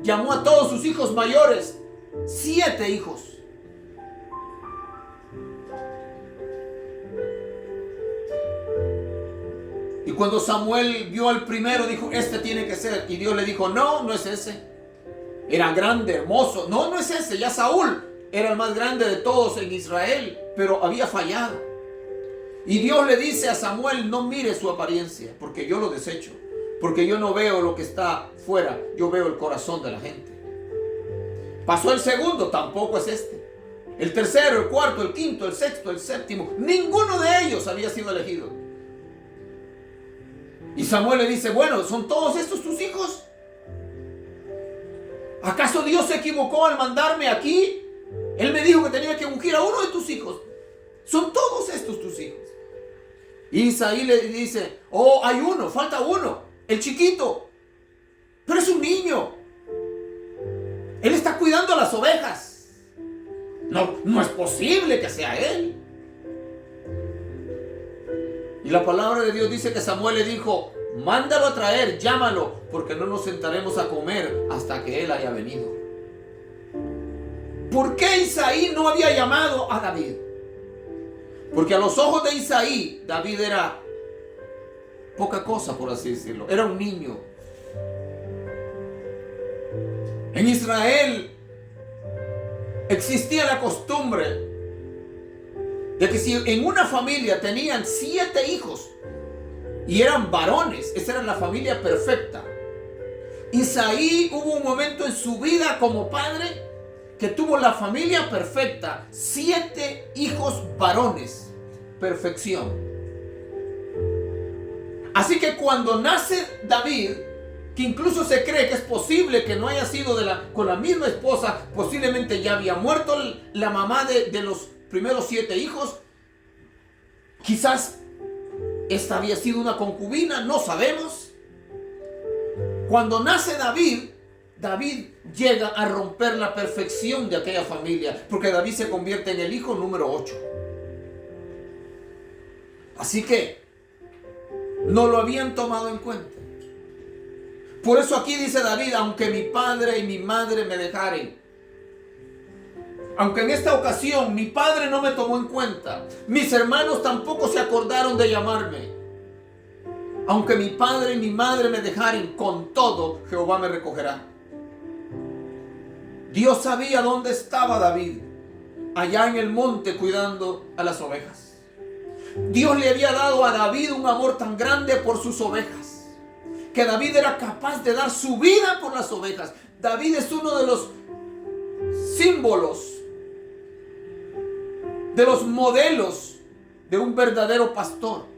[SPEAKER 1] llamó a todos sus hijos mayores, 7 hijos. Y cuando Samuel vio al primero, dijo, este tiene que ser. Y Dios le dijo, no, no es ese. Era grande, hermoso. No, no es ese. Ya Saúl era el más grande de todos en Israel, pero había fallado. Y Dios le dice a Samuel, no mire su apariencia, porque yo lo desecho. Porque yo no veo lo que está fuera, yo veo el corazón de la gente. Pasó el segundo, tampoco es este. El tercero, el cuarto, el quinto, el sexto, el séptimo, ninguno de ellos había sido elegido. Y Samuel le dice, bueno, ¿son todos estos tus hijos? ¿Acaso Dios se equivocó al mandarme aquí? Él me dijo que tenía que ungir a uno de tus hijos. ¿Son todos estos tus hijos? Y Isaí le dice, oh, hay uno, falta uno, el chiquito. Pero es un niño. Él está cuidando a las ovejas. No es posible que sea él. Y la palabra de Dios dice que Samuel le dijo, mándalo a traer, llámalo, porque no nos sentaremos a comer hasta que él haya venido. ¿Por qué Isaí no había llamado a David? Porque a los ojos de Isaí, David era poca cosa, por así decirlo. Era un niño. En Israel existía la costumbre de que si en una familia tenían 7 hijos y eran varones, esa era la familia perfecta. Isaí hubo un momento en su vida como padre que tuvo la familia perfecta, 7 hijos varones, perfección. Así que cuando nace David, que incluso se cree que es posible que no haya sido con la misma esposa, posiblemente ya había muerto la mamá de los primeros 7 hijos, quizás esta había sido una concubina, no sabemos. Cuando nace David, David llega a romper la perfección de aquella familia, porque David se convierte en el hijo número 8. Así que no lo habían tomado en cuenta. Por eso aquí dice David, aunque mi padre y mi madre me dejaren, aunque en esta ocasión mi padre no me tomó en cuenta, mis hermanos tampoco se acordaron de llamarme, aunque mi padre y mi madre me dejaren, con todo Jehová me recogerá. Dios sabía dónde estaba David, allá en el monte cuidando a las ovejas. Dios le había dado a David un amor tan grande por sus ovejas, que David era capaz de dar su vida por las ovejas. David es uno de los símbolos, de los modelos de un verdadero pastor.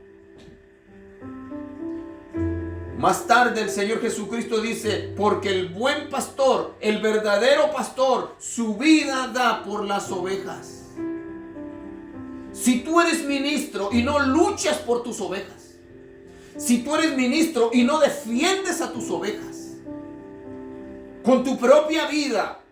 [SPEAKER 1] Más tarde el Señor Jesucristo dice, porque el buen pastor, el verdadero pastor, su vida da por las ovejas. Si tú eres ministro y no luchas por tus ovejas, si tú eres ministro y no defiendes a tus ovejas con tu propia vida,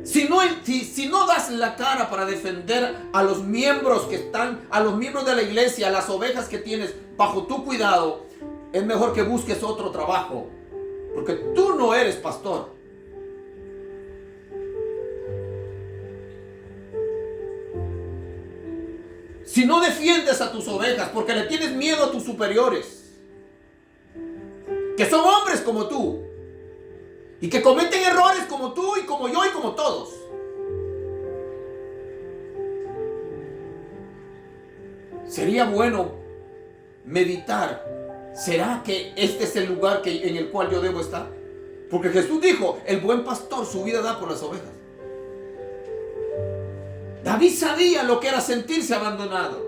[SPEAKER 1] si no das la cara para defender a los miembros que están, a los miembros de la iglesia, a las ovejas que tienes bajo tu cuidado, es mejor que busques otro trabajo, porque tú no eres pastor. Si no defiendes a tus ovejas porque le tienes miedo a tus superiores, que son hombres como tú y que cometen errores como tú y como yo y como todos, sería bueno meditar. ¿Será que este es el lugar en el cual yo debo estar? Porque Jesús dijo, el buen pastor su vida da por las ovejas. David sabía lo que era sentirse abandonado.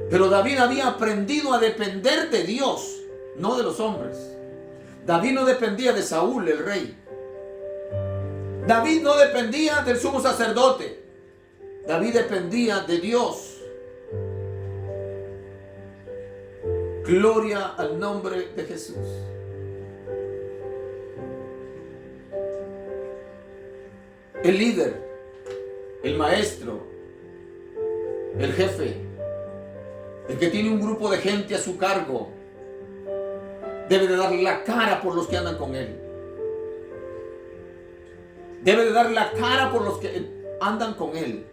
[SPEAKER 1] Pero David había aprendido a depender de Dios, no de los hombres. David no dependía de Saúl, el rey. David no dependía del sumo sacerdote. David dependía de Dios. Gloria al nombre de Jesús. El líder, el maestro, el jefe, el que tiene un grupo de gente a su cargo, debe de dar la cara por los que andan con él. Debe de dar la cara por los que andan con él.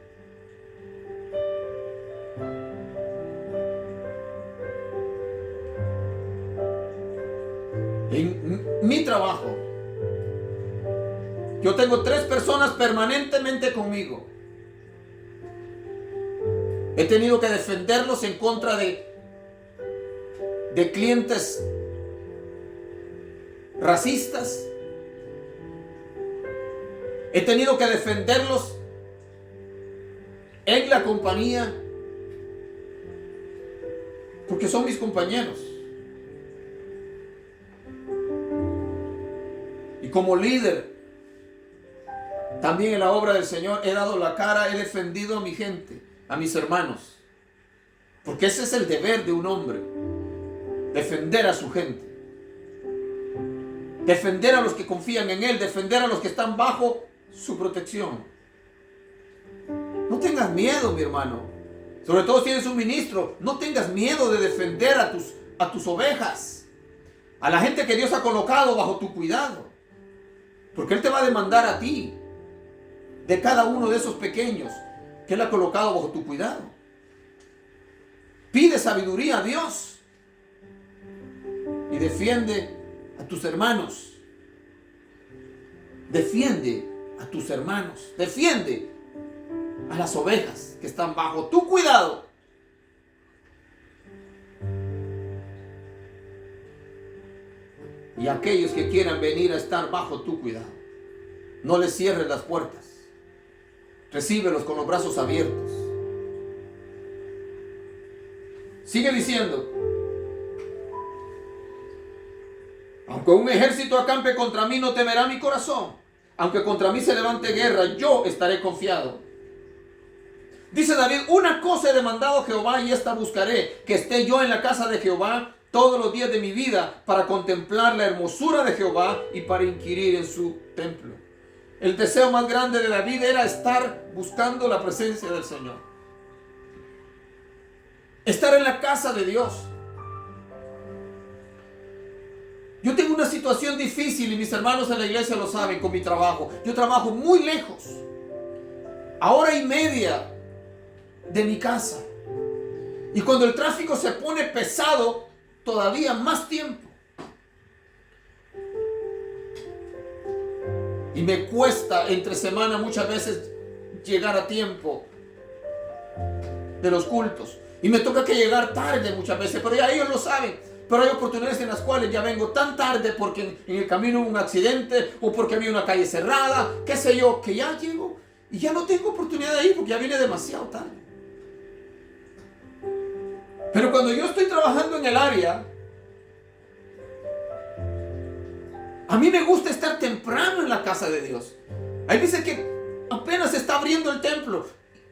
[SPEAKER 1] En mi trabajo, yo tengo 3 personas permanentemente conmigo. He tenido que defenderlos en contra de clientes racistas. He tenido que defenderlos en la compañía porque son mis compañeros. Y como líder, también en la obra del Señor he dado la cara, he defendido a mi gente, a mis hermanos. Porque ese es el deber de un hombre, defender a su gente. Defender a los que confían en él, defender a los que están bajo su protección. No tengas miedo, mi hermano. Sobre todo si eres un ministro, no tengas miedo de defender a tus ovejas, a la gente que Dios ha colocado bajo tu cuidado. Porque Él te va a demandar a ti de cada uno de esos pequeños que Él ha colocado bajo tu cuidado. Pide sabiduría a Dios y defiende a tus hermanos. Defiende a tus hermanos. Defiende a las ovejas que están bajo tu cuidado. Y aquellos que quieran venir a estar bajo tu cuidado, no les cierres las puertas. Recíbelos con los brazos abiertos. Sigue diciendo: aunque un ejército acampe contra mí, no temerá mi corazón. Aunque contra mí se levante guerra, yo estaré confiado. Dice David: una cosa he demandado a Jehová y esta buscaré, que esté yo en la casa de Jehová todos los días de mi vida, para contemplar la hermosura de Jehová y para inquirir en su templo. El deseo más grande de David era estar buscando la presencia del Señor. Estar en la casa de Dios. Yo tengo una situación difícil y mis hermanos en la iglesia lo saben con mi trabajo. Yo trabajo muy lejos, a 1:30 de mi casa. Y cuando el tráfico se pone pesado, todavía más tiempo. Y me cuesta entre semana muchas veces llegar a tiempo de los cultos. Y me toca que llegar tarde muchas veces, pero ya ellos lo saben. Pero hay oportunidades en las cuales ya vengo tan tarde porque en el camino hubo un accidente o porque había una calle cerrada, qué sé yo, que ya llego y ya no tengo oportunidad de ir porque ya viene demasiado tarde. Pero cuando yo estoy trabajando en el área, a mí me gusta estar temprano en la casa de Dios. Hay veces que apenas se está abriendo el templo,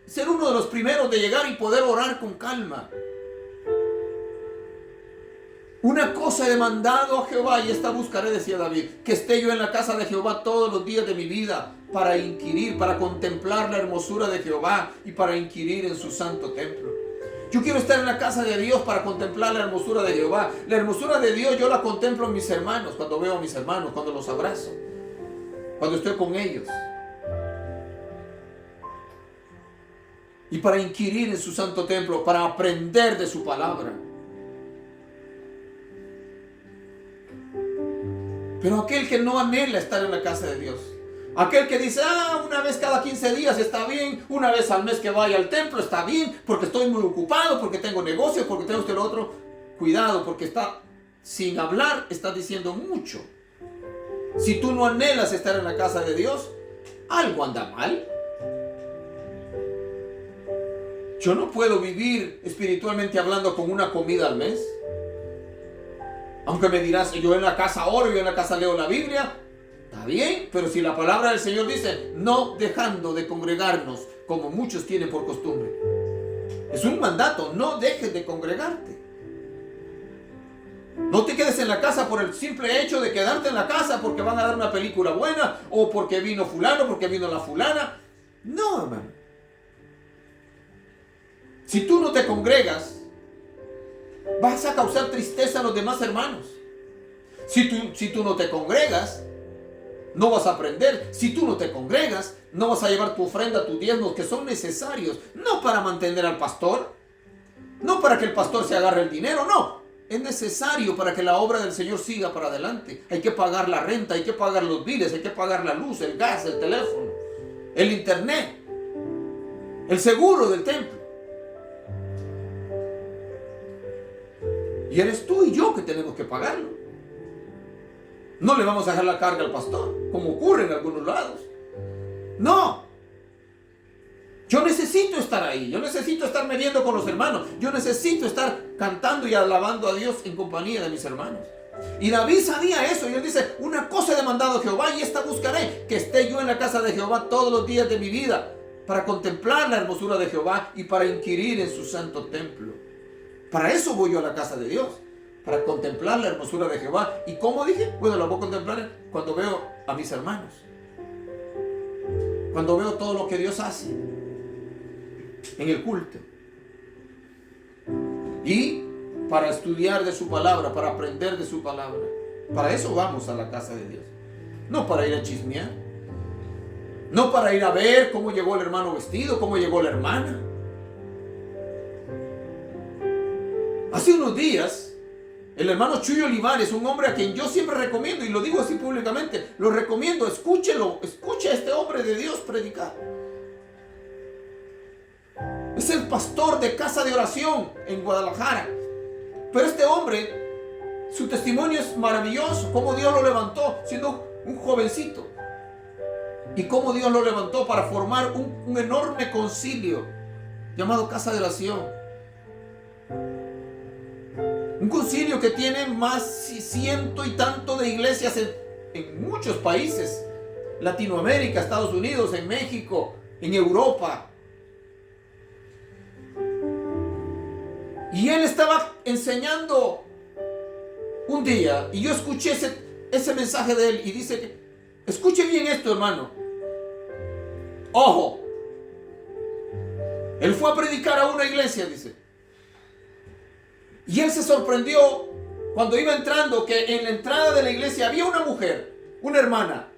[SPEAKER 1] ser uno de los primeros de llegar y poder orar con calma. Una cosa he demandado a Jehová y esta buscaré, decía David, que esté yo en la casa de Jehová todos los días de mi vida, para inquirir, para contemplar la hermosura de Jehová y para inquirir en su santo templo. Yo quiero estar en la casa de Dios para contemplar la hermosura de Jehová. La hermosura de Dios yo la contemplo en mis hermanos, cuando veo a mis hermanos, cuando los abrazo, cuando estoy con ellos. Y para inquirir en su santo templo, para aprender de su palabra. Pero aquel que no anhela estar en la casa de Dios, aquel que dice, una vez cada 15 días está bien, una vez al mes que vaya al templo está bien, porque estoy muy ocupado, porque tengo negocios, porque tengo esto y lo otro. Cuidado, porque está sin hablar, está diciendo mucho. Si tú no anhelas estar en la casa de Dios, algo anda mal. Yo no puedo vivir espiritualmente hablando con una comida al mes. Aunque me dirás, yo en la casa oro, yo en la casa leo la Biblia. Está bien, pero si la palabra del Señor dice, no dejando de congregarnos, como muchos tienen por costumbre. Es un mandato, no dejes de congregarte. No te quedes en la casa por el simple hecho de quedarte en la casa porque van a dar una película buena, o porque vino fulano, porque vino la fulana. No, hermano. Si tú no te congregas, vas a causar tristeza a los demás hermanos. Si tú no te congregas, no vas a aprender. Si tú no te congregas, no vas a llevar tu ofrenda, tus diezmos, que son necesarios, no para mantener al pastor, no para que el pastor se agarre el dinero, no. Es necesario para que la obra del Señor siga para adelante. Hay que pagar la renta, hay que pagar los biles, hay que pagar la luz, el gas, el teléfono, el internet, el seguro del templo. Y eres tú y yo que tenemos que pagarlo. No le vamos a dejar la carga al pastor, como ocurre en algunos lados. No. Yo necesito estar ahí. Yo necesito estarme viendo con los hermanos. Yo necesito estar cantando y alabando a Dios en compañía de mis hermanos. Y David sabía eso. Y él dice, una cosa he demandado a Jehová y esta buscaré, que esté yo en la casa de Jehová todos los días de mi vida, para contemplar la hermosura de Jehová y para inquirir en su santo templo. Para eso voy yo a la casa de Dios, para contemplar la hermosura de Jehová. ¿Y cómo dije? Bueno, la voy a contemplar cuando veo a mis hermanos, cuando veo todo lo que Dios hace en el culto, y para estudiar de su palabra, para aprender de su palabra. Para eso vamos a la casa de Dios, no para ir a chismear, no para ir a ver cómo llegó el hermano vestido, cómo llegó la hermana. Hace unos días, el hermano Chuy Olivares, un hombre a quien yo siempre recomiendo, y lo digo así públicamente, lo recomiendo, escúchelo, escuche a este hombre de Dios predicar. Es el pastor de Casa de Oración en Guadalajara. Pero este hombre, su testimonio es maravilloso, cómo Dios lo levantó siendo un jovencito. Y cómo Dios lo levantó para formar un enorme concilio llamado Casa de Oración. Un concilio que tiene más ciento y tanto de iglesias en muchos países. Latinoamérica, Estados Unidos, en México, en Europa. Y él estaba enseñando un día y yo escuché ese mensaje de él y dice que, escuche bien esto, hermano. Ojo. Él fue a predicar a una iglesia, dice. Y él se sorprendió cuando iba entrando, que en la entrada de la iglesia había una mujer, una hermana.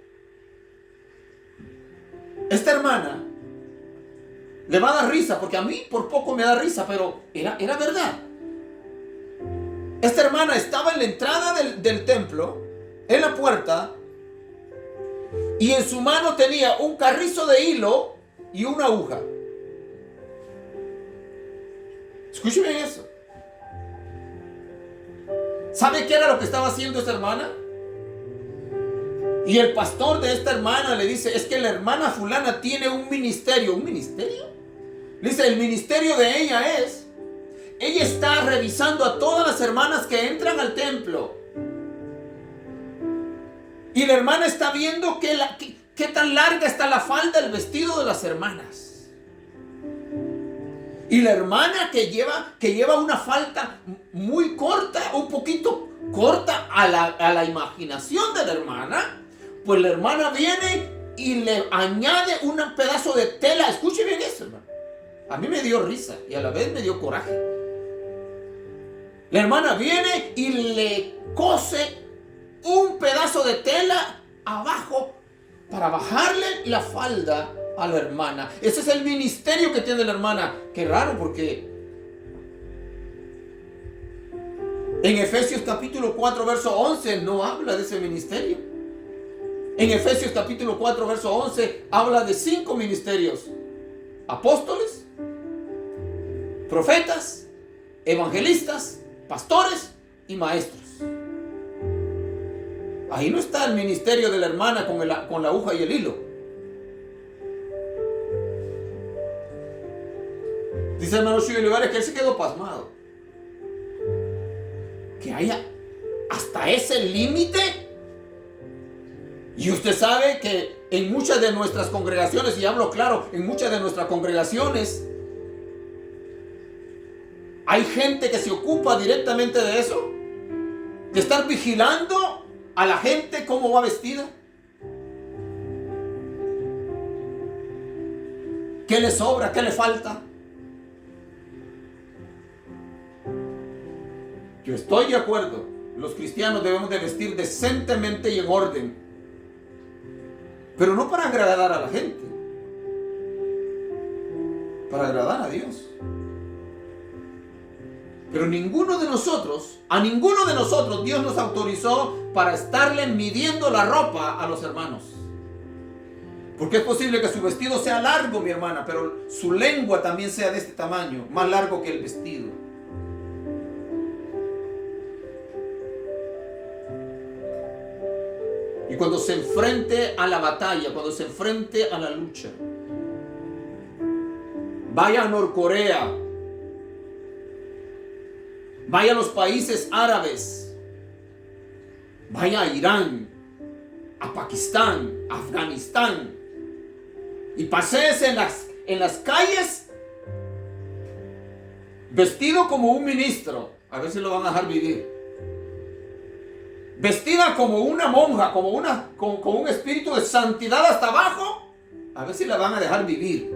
[SPEAKER 1] Esta hermana le va a dar risa, porque a mí por poco me da risa, pero era verdad. Esta hermana estaba en la entrada del templo, en la puerta, y en su mano tenía un carrizo de hilo y una aguja. Escuchen bien eso. ¿Sabe qué era lo que estaba haciendo esta hermana? Y el pastor de esta hermana le dice, es que la hermana fulana tiene un ministerio. ¿Un ministerio? Le dice, el ministerio de ella es, ella está revisando a todas las hermanas que entran al templo. Y la hermana está viendo que qué tan larga está la falda del vestido de las hermanas. Y la hermana que lleva una falda muy corta, un poquito corta a la imaginación de la hermana, pues la hermana viene y le añade un pedazo de tela. Escuche bien eso, hermano. A mí me dio risa y a la vez me dio coraje. La hermana viene y le cose un pedazo de tela abajo para bajarle la falda a la hermana. Ese es el ministerio que tiene la hermana. Qué raro, porque en Efesios capítulo 4 verso 11 no habla de ese ministerio. En Efesios capítulo 4 verso 11 habla de 5 ministerios: apóstoles, profetas, evangelistas, pastores y maestros. Ahí no está el ministerio de la hermana con la aguja y el hilo. Dice el hermano Chuy Olivares que él se quedó pasmado. Que haya hasta ese límite. Y usted sabe que en muchas de nuestras congregaciones, y hablo claro, en muchas de nuestras congregaciones, hay gente que se ocupa directamente de eso, de estar vigilando a la gente cómo va vestida, qué le sobra, qué le falta. Yo estoy de acuerdo, los cristianos debemos de vestir decentemente y en orden, pero no para agradar a la gente, para agradar a Dios. Pero a ninguno de nosotros Dios nos autorizó para estarle midiendo la ropa a los hermanos. Porque es posible que su vestido sea largo, mi hermana, pero su lengua también sea de este tamaño, más largo que el vestido. Y cuando se enfrente a la batalla, cuando se enfrente a la lucha, vaya a Norcorea, vaya a los países árabes, vaya a Irán, a Pakistán, a Afganistán, y paséese en las calles vestido como un ministro, a ver si lo van a dejar vivir. Vestida como una monja, con un espíritu de santidad hasta abajo, a ver si la van a dejar vivir.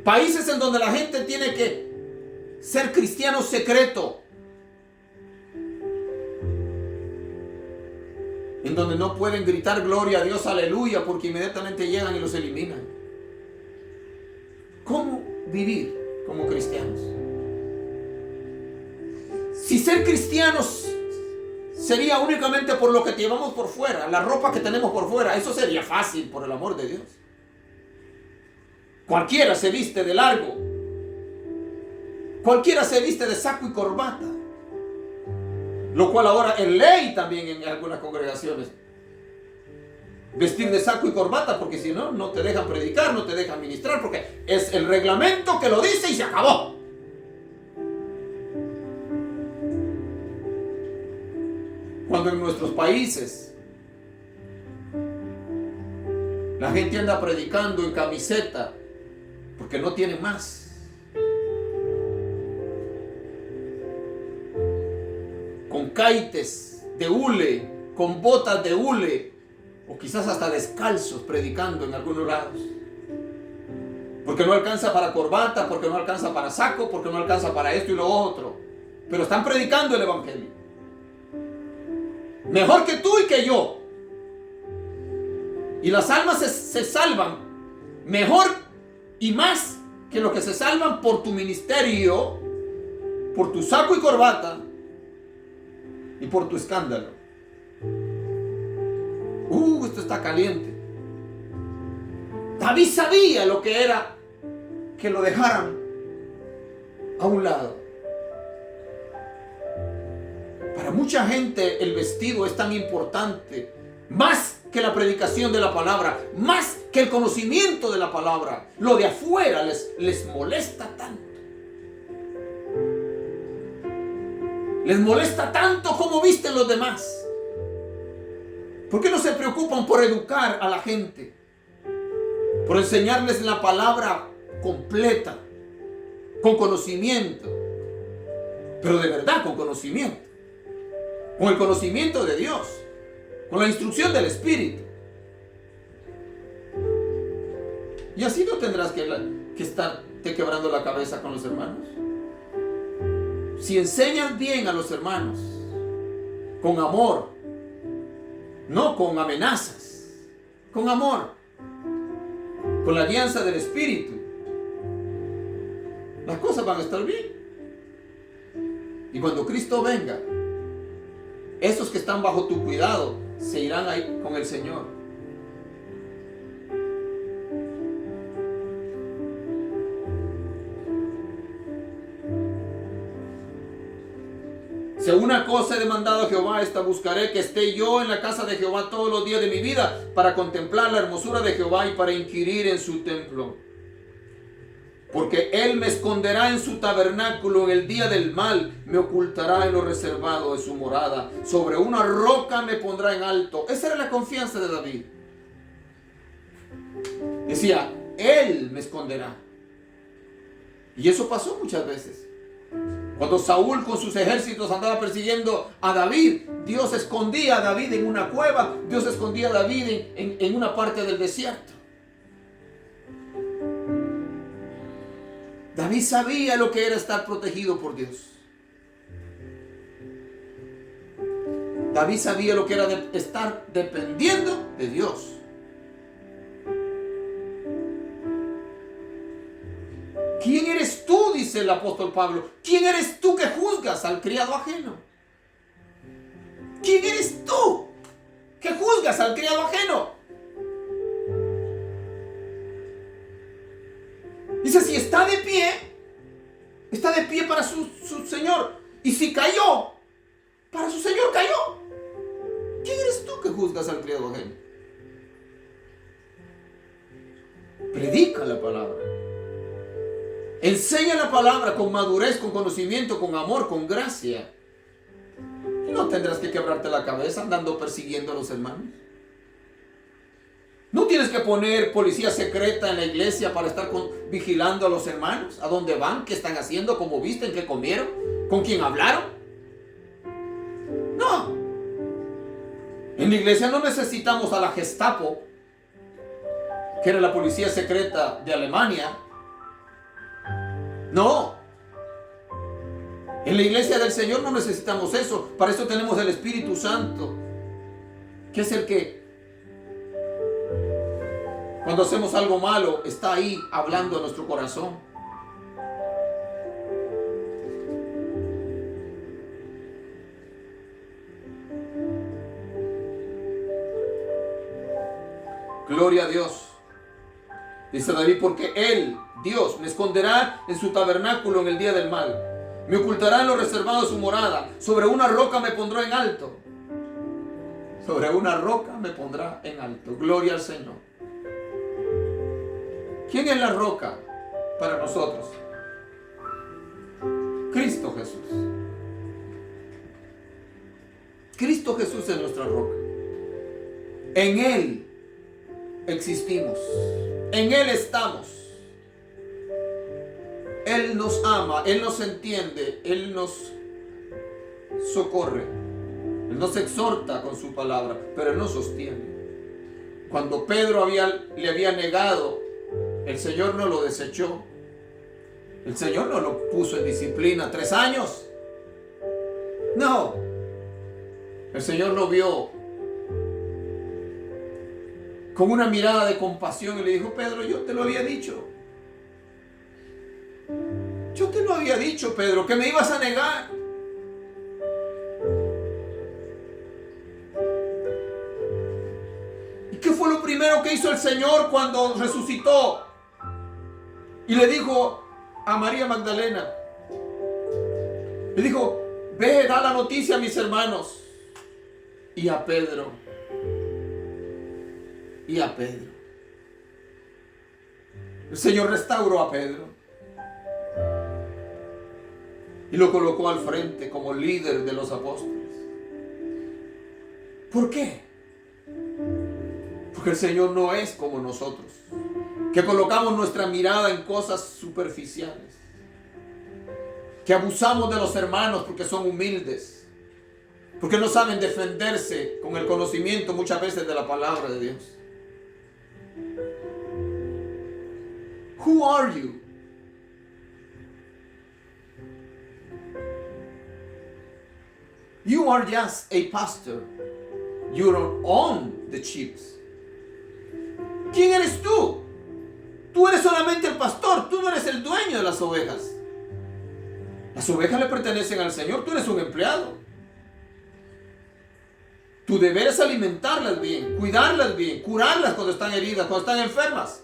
[SPEAKER 1] Países en donde la gente tiene que ser cristiano secreto, en donde no pueden gritar gloria a Dios, aleluya, porque inmediatamente llegan y los eliminan. ¿Cómo vivir como cristianos? Si ser cristianos sería únicamente por lo que llevamos por fuera, la ropa que tenemos por fuera, eso sería fácil, por el amor de Dios. Cualquiera se viste de largo, cualquiera se viste de saco y corbata, lo cual ahora es ley también en algunas congregaciones. Vestir de saco y corbata, porque si no, no te dejan predicar, no te dejan ministrar, porque es el reglamento que lo dice y se acabó. Cuando en nuestros países la gente anda predicando en camiseta porque no tiene más, con caites de hule, con botas de hule, o quizás hasta descalzos predicando en algunos lados, porque no alcanza para corbata, porque no alcanza para saco, porque no alcanza para esto y lo otro, pero están predicando el evangelio mejor que tú y que yo, y las almas se salvan mejor y más que lo que se salvan por tu ministerio, por tu saco y corbata y por tu escándalo. Esto está caliente. David sabía lo que era que lo dejaran a un lado. Para mucha gente el vestido es tan importante, más que la predicación de la palabra, más que el conocimiento de la palabra. Lo de afuera les molesta tanto. Les molesta tanto cómo visten los demás. ¿Por qué no se preocupan por educar a la gente? Por enseñarles la palabra completa, con conocimiento, pero de verdad con conocimiento, con el conocimiento de Dios, con la instrucción del Espíritu. Y así no tendrás que estarte quebrando la cabeza con los hermanos. Si enseñas bien a los hermanos, con amor, no con amenazas, con amor, con la alianza del Espíritu, las cosas van a estar bien. Y cuando Cristo venga, esos que están bajo tu cuidado se irán ahí con el Señor. Si una cosa he demandado a Jehová, esta buscaré, que esté yo en la casa de Jehová todos los días de mi vida, para contemplar la hermosura de Jehová y para inquirir en su templo. Porque Él me esconderá en su tabernáculo en el día del mal, me ocultará en lo reservado de su morada. Sobre una roca me pondrá en alto. Esa era la confianza de David. Decía, Él me esconderá. Y eso pasó muchas veces. Cuando Saúl con sus ejércitos andaba persiguiendo a David, Dios escondía a David en una cueva, Dios escondía a David en una parte del desierto. David sabía lo que era estar protegido por Dios. David sabía lo que era estar dependiendo de Dios. ¿Quién eres tú?, dice el apóstol Pablo. ¿Quién eres tú que juzgas al criado ajeno? ¿Quién eres tú que juzgas al criado ajeno? Dice, si está de pie para su Señor. Y si cayó, para su Señor cayó. ¿Quién eres tú que juzgas al criado ajeno? Predica la palabra. Enseña la palabra con madurez, con conocimiento, con amor, con gracia. Y no tendrás que quebrarte la cabeza andando persiguiendo a los hermanos. No tienes que poner policía secreta en la iglesia para estar vigilando a los hermanos. ¿A dónde van? ¿Qué están haciendo? ¿Cómo visten? ¿Qué comieron? ¿Con quién hablaron? No. En la iglesia no necesitamos a la Gestapo, que era la policía secreta de Alemania. No. En la iglesia del Señor no necesitamos eso. Para eso tenemos el Espíritu Santo, que es el que, cuando hacemos algo malo, está ahí hablando a nuestro corazón. Gloria a Dios. Dice David, porque Él, Dios, me esconderá en su tabernáculo en el día del mal. Me ocultará en lo reservado de su morada. Sobre una roca me pondrá en alto. Sobre una roca me pondrá en alto. Gloria al Señor. ¿Quién es la roca para nosotros? Cristo Jesús. Cristo Jesús es nuestra roca. En Él existimos. En Él estamos. Él nos ama, Él nos entiende, Él nos socorre, Él nos exhorta con su palabra, pero Él nos sostiene. Cuando Pedro le había negado, el Señor no lo desechó. El Señor no lo puso en disciplina 3 años. No. El Señor lo vio con una mirada de compasión y le dijo, Pedro, yo te lo había dicho. Yo te lo había dicho, Pedro, que me ibas a negar. ¿Y qué fue lo primero que hizo el Señor cuando resucitó? Y le dijo a María Magdalena, le dijo, ve, da la noticia a mis hermanos. Y a Pedro. Y a Pedro. El Señor restauró a Pedro y lo colocó al frente como líder de los apóstoles. ¿Por qué? Porque el Señor no es como nosotros, que colocamos nuestra mirada en cosas superficiales, que abusamos de los hermanos porque son humildes, porque no saben defenderse con el conocimiento muchas veces de la palabra de Dios. Who are you? You are just a pastor. You don't own the sheep. ¿Quién eres tú? Tú eres solamente el pastor, tú no eres el dueño de las ovejas. Las ovejas le pertenecen al Señor, tú eres un empleado. Tu deber es alimentarlas bien, cuidarlas bien, curarlas cuando están heridas, cuando están enfermas.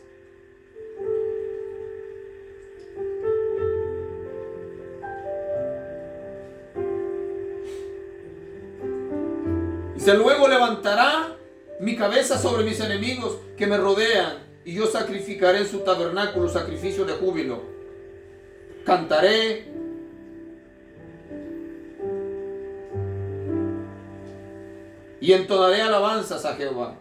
[SPEAKER 1] Dice, luego levantará mi cabeza sobre mis enemigos que me rodean, y yo sacrificaré en su tabernáculo sacrificio de júbilo. Cantaré y entonaré alabanzas a Jehová.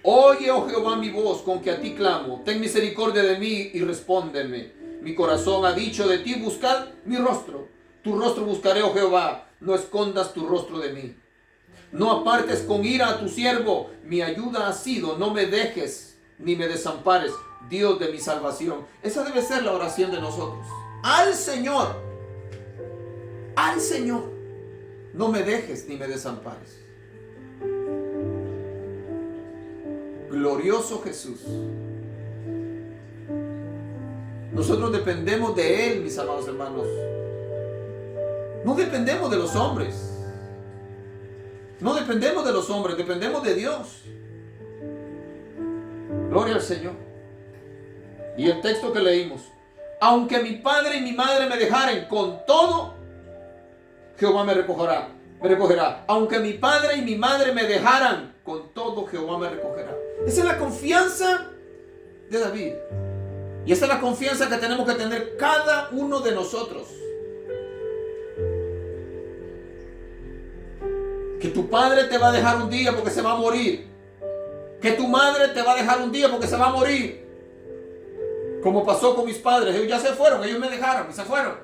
[SPEAKER 1] Oye, oh Jehová, mi voz con que a ti clamo. Ten misericordia de mí y respóndeme. Mi corazón ha dicho de ti, buscad mi rostro. Tu rostro buscaré, oh Jehová, no escondas tu rostro de mí. No apartes con ira a tu siervo. Mi ayuda ha sido, no me dejes ni me desampares, Dios de mi salvación. Esa debe ser la oración de nosotros. Al Señor, no me dejes ni me desampares. Glorioso Jesús. Nosotros dependemos de Él, mis amados hermanos. No dependemos de los hombres. No dependemos de los hombres, dependemos de Dios. Gloria al Señor. Y el texto que leímos: aunque mi padre y mi madre me dejaren, con todo Jehová me recogerá. Aunque mi padre y mi madre me dejaran, con todo Jehová me recogerá. Esa es la confianza de David. Y esa es la confianza que tenemos que tener cada uno de nosotros. Que tu padre te va a dejar un día porque se va a morir. Que tu madre te va a dejar un día porque se va a morir. Como pasó con mis padres. Ellos ya se fueron, ellos me dejaron y se fueron.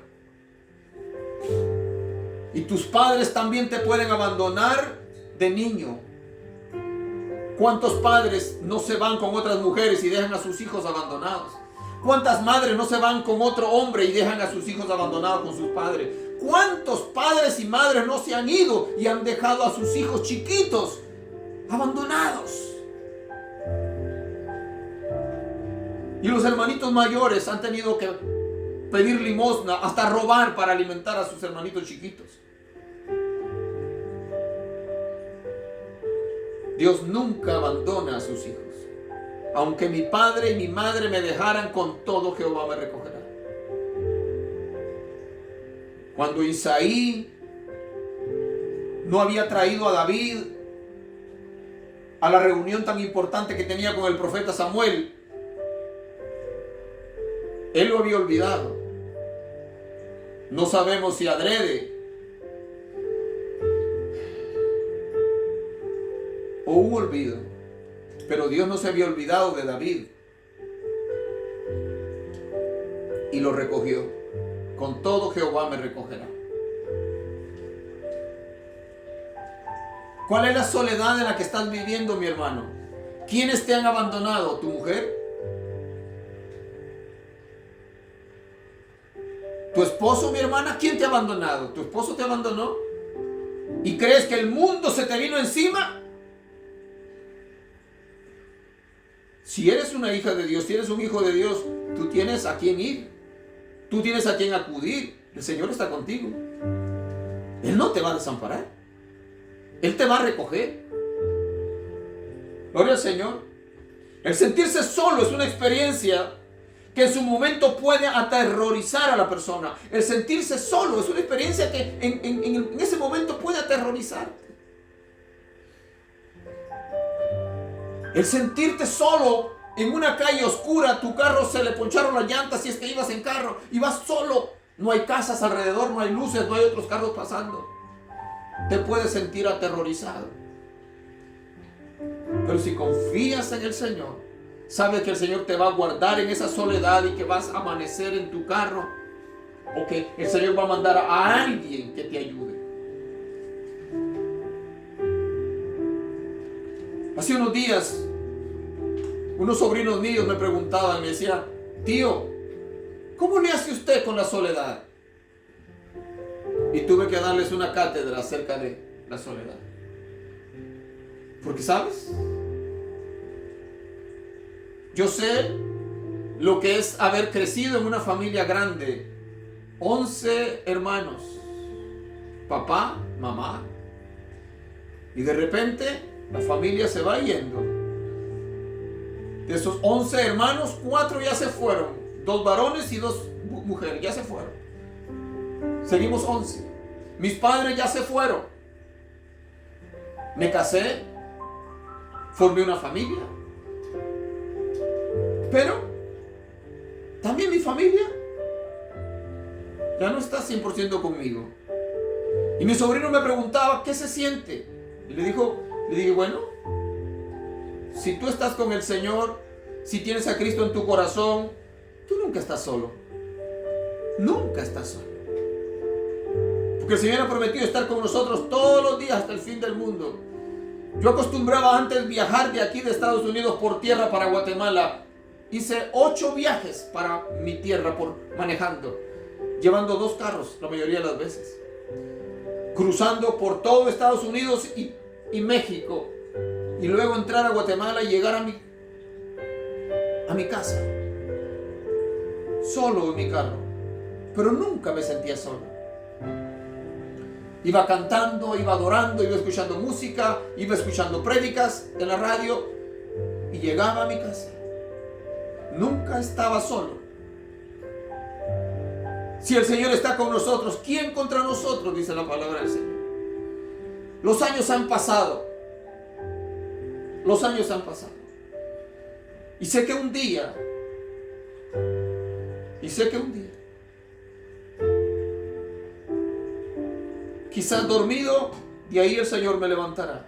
[SPEAKER 1] Y tus padres también te pueden abandonar de niño. ¿Cuántos padres no se van con otras mujeres y dejan a sus hijos abandonados? ¿Cuántas madres no se van con otro hombre y dejan a sus hijos abandonados con sus padres? ¿Cuántos padres y madres no se han ido y han dejado a sus hijos chiquitos abandonados? Y los hermanitos mayores han tenido que pedir limosna, hasta robar para alimentar a sus hermanitos chiquitos. Dios nunca abandona a sus hijos. Aunque mi padre y mi madre me dejaran, con todo Jehová me recogerá. Cuando Isaí no había traído a David a la reunión tan importante que tenía con el profeta Samuel, él lo había olvidado. No sabemos si adrede o un olvido, pero Dios no se había olvidado de David y lo recogió. Con todo Jehová me recogerá. ¿Cuál es la soledad en la que estás viviendo, mi hermano? ¿Quiénes te han abandonado? ¿Tu mujer? ¿Tu esposo, mi hermana? ¿Quién te ha abandonado? ¿Tu esposo te abandonó? ¿Y crees que el mundo se te vino encima? Si eres una hija de Dios, si eres un hijo de Dios, tú tienes a quién ir. Tú tienes a quién acudir. El Señor está contigo. Él no te va a desamparar. Él te va a recoger. Gloria al Señor. El sentirse solo es una experiencia que en su momento puede aterrorizar a la persona. El sentirse solo es una experiencia que en ese momento puede aterrorizarte. El sentirte solo en una calle oscura, tu carro se le poncharon las llantas si es que ibas en carro y vas solo. No hay casas alrededor, no hay luces, no hay otros carros pasando. Te puedes sentir aterrorizado. Pero si confías en el Señor, sabes que el Señor te va a guardar en esa soledad y que vas a amanecer en tu carro, o que el Señor va a mandar a alguien que te ayude. Hace unos días, unos sobrinos míos me preguntaban, me decían: tío, ¿cómo le hace usted con la soledad? Y tuve que darles una cátedra acerca de la soledad. Porque, ¿sabes? Yo sé lo que es haber crecido en una familia grande. 11 hermanos. Papá, mamá. Y de repente la familia se va yendo. De esos 11 hermanos, 4 ya se fueron. 2 varones y 2 mujeres ya se fueron. Seguimos 11. Mis padres ya se fueron. Me casé. Formé una familia. Pero también mi familia ya no está 100% conmigo. Y mi sobrino me preguntaba: ¿qué se siente? Y le dije: bueno, si tú estás con el Señor, si tienes a Cristo en tu corazón, tú nunca estás solo. Nunca estás solo. Porque el Señor ha prometido estar con nosotros todos los días hasta el fin del mundo. Yo acostumbraba antes viajar de aquí de Estados Unidos por tierra para Guatemala. Hice 8 viajes para mi tierra manejando, llevando 2 carros la mayoría de las veces, cruzando por todo Estados Unidos y México, y luego entrar a Guatemala y llegar a mi casa, solo en mi carro. Pero nunca me sentía solo. Iba cantando, iba adorando, iba escuchando música, iba escuchando prédicas en la radio y llegaba a mi casa. Nunca estaba solo. Si el Señor está con nosotros, ¿quién contra nosotros? Dice la palabra del Señor. Los años han pasado. Los años han pasado. Y sé que un día, quizás dormido, de ahí el Señor me levantará.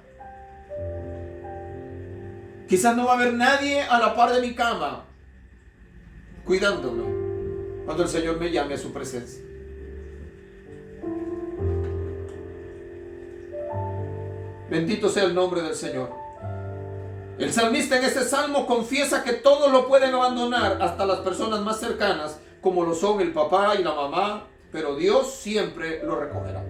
[SPEAKER 1] Quizás no va a haber nadie a la par de mi cama cuidándome cuando el Señor me llame a su presencia. Bendito sea el nombre del Señor. El salmista en este salmo confiesa que todos lo pueden abandonar, hasta las personas más cercanas, como lo son el papá y la mamá, pero Dios siempre lo recogerá.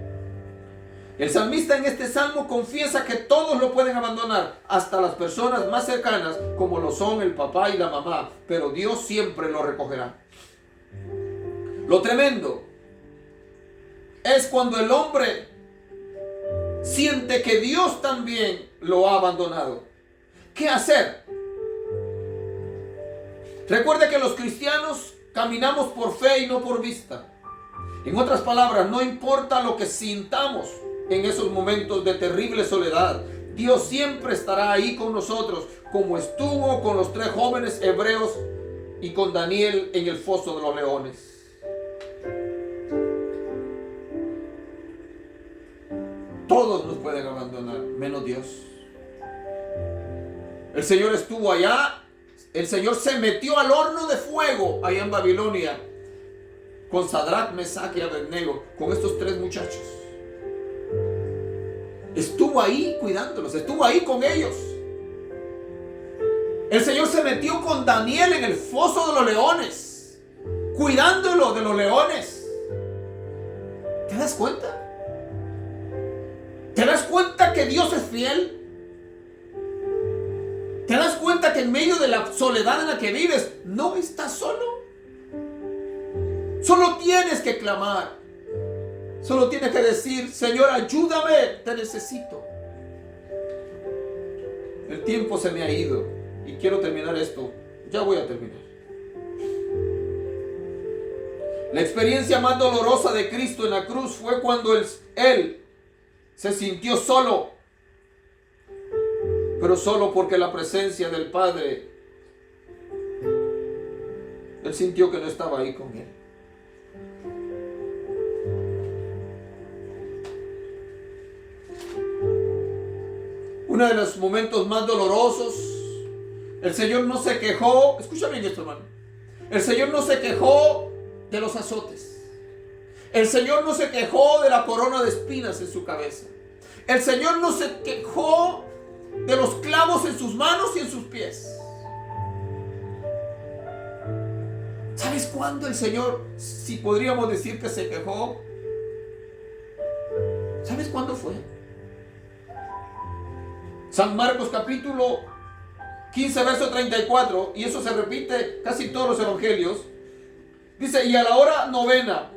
[SPEAKER 1] El salmista en este salmo confiesa que todos lo pueden abandonar, hasta las personas más cercanas, como lo son el papá y la mamá, pero Dios siempre lo recogerá. Lo tremendo es cuando el hombre siente que Dios también lo ha abandonado. ¿Qué hacer? Recuerde que los cristianos caminamos por fe y no por vista. En otras palabras, no importa lo que sintamos en esos momentos de terrible soledad, Dios siempre estará ahí con nosotros, como estuvo con los 3 jóvenes hebreos y con Daniel en el foso de los leones. Todos nos pueden abandonar, menos Dios. El Señor estuvo allá. El Señor se metió al horno de fuego allá en Babilonia con Sadrach, Mesach y Abednego, con estos 3 muchachos. Estuvo ahí cuidándolos, estuvo ahí con ellos. El Señor se metió con Daniel en el foso de los leones, cuidándolo de los leones. ¿Te das cuenta? ¿Te das cuenta que Dios es fiel? ¿Te das cuenta que en medio de la soledad en la que vives no estás solo? Solo tienes que clamar. Solo tienes que decir: Señor, ayúdame, te necesito. El tiempo se me ha ido y quiero terminar esto. Ya voy a terminar. La experiencia más dolorosa de Cristo en la cruz fue cuando Él se sintió solo, pero solo porque la presencia del Padre, Él sintió que no estaba ahí con Él. uno de los momentos más dolorosos. El Señor no se quejó, escucha bien esto, hermano. El Señor no se quejó de los azotes. El Señor no se quejó de la corona de espinas en su cabeza. El Señor no se quejó de los clavos en sus manos y en sus pies. ¿Sabes cuándo el Señor, si podríamos decir que se quejó? ¿Sabes cuándo fue? San Marcos capítulo 15, verso 34, y eso se repite casi todos los evangelios. Dice, y a la hora novena,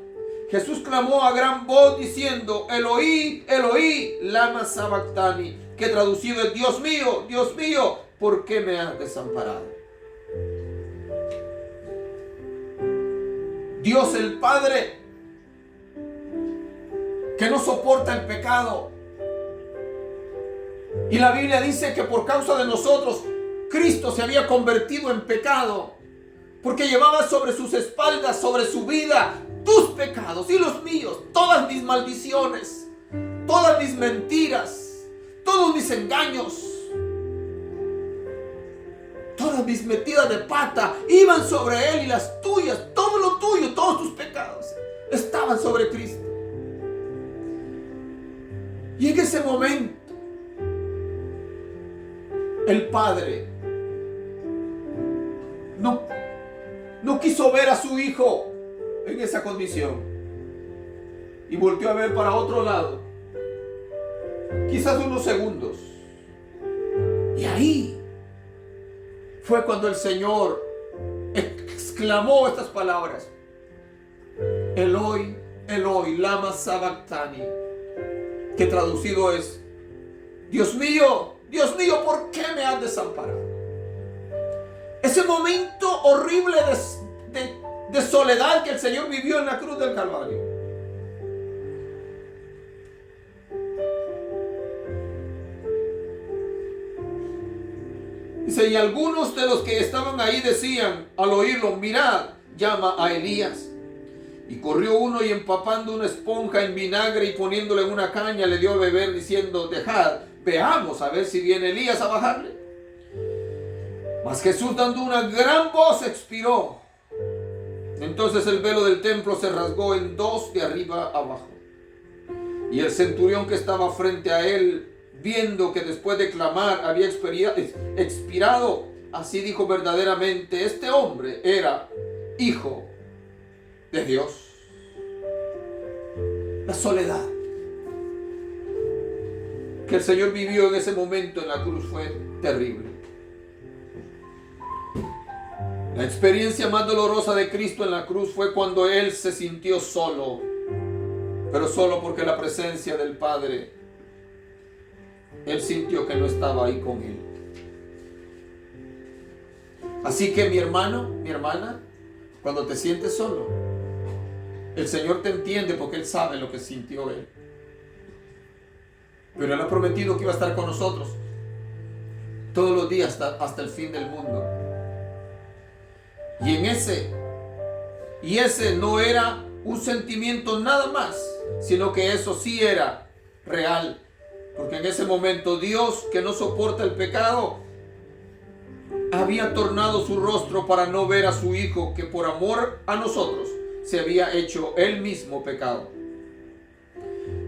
[SPEAKER 1] Jesús clamó a gran voz diciendo, Eloí, Eloí, lama sabactani, que traducido es, Dios mío, ¿por qué me has desamparado? Dios el Padre, que no soporta el pecado. Y la Biblia dice que por causa de nosotros, Cristo se había convertido en pecado, porque llevaba sobre sus espaldas, sobre su vida, tus pecados y los míos, todas mis maldiciones, todas mis mentiras, todos mis engaños, todas mis metidas de pata iban sobre Él, y las tuyas, todo lo tuyo, todos tus pecados estaban sobre Cristo. Y en ese momento el Padre no quiso ver a su Hijo en esa condición y volteó a ver para otro lado, quizás unos segundos, y ahí fue cuando el Señor exclamó estas palabras: Eloi, Eloi, lama sabactani, que traducido es, Dios mío, ¿por qué me has desamparado? Ese momento horrible de soledad que el Señor vivió en la cruz del Calvario. Dice, y algunos de los que estaban ahí decían al oírlo, mirad, llama a Elías. Y corrió uno y empapando una esponja en vinagre y poniéndole en una caña le dio a beber, diciendo, dejad, veamos a ver si viene Elías a bajarle. Mas Jesús, dando una gran voz, expiró. Entonces el velo del templo se rasgó en dos de arriba abajo. Y el centurión que estaba frente a él, viendo que después de clamar había expirado, así dijo, verdaderamente este hombre era hijo de Dios. La soledad que el Señor vivió en ese momento en la cruz fue terrible. La experiencia más dolorosa de Cristo en la cruz fue cuando Él se sintió solo, pero solo porque la presencia del Padre, Él sintió que no estaba ahí con Él. Así que mi hermano, mi hermana, cuando te sientes solo, el Señor te entiende porque Él sabe lo que sintió Él. Pero Él ha prometido que iba a estar con nosotros todos los días hasta el fin del mundo. Y ese no era un sentimiento nada más, sino que eso sí era real. Porque en ese momento Dios, que no soporta el pecado, había tornado su rostro para no ver a su Hijo, que por amor a nosotros se había hecho Él mismo pecado,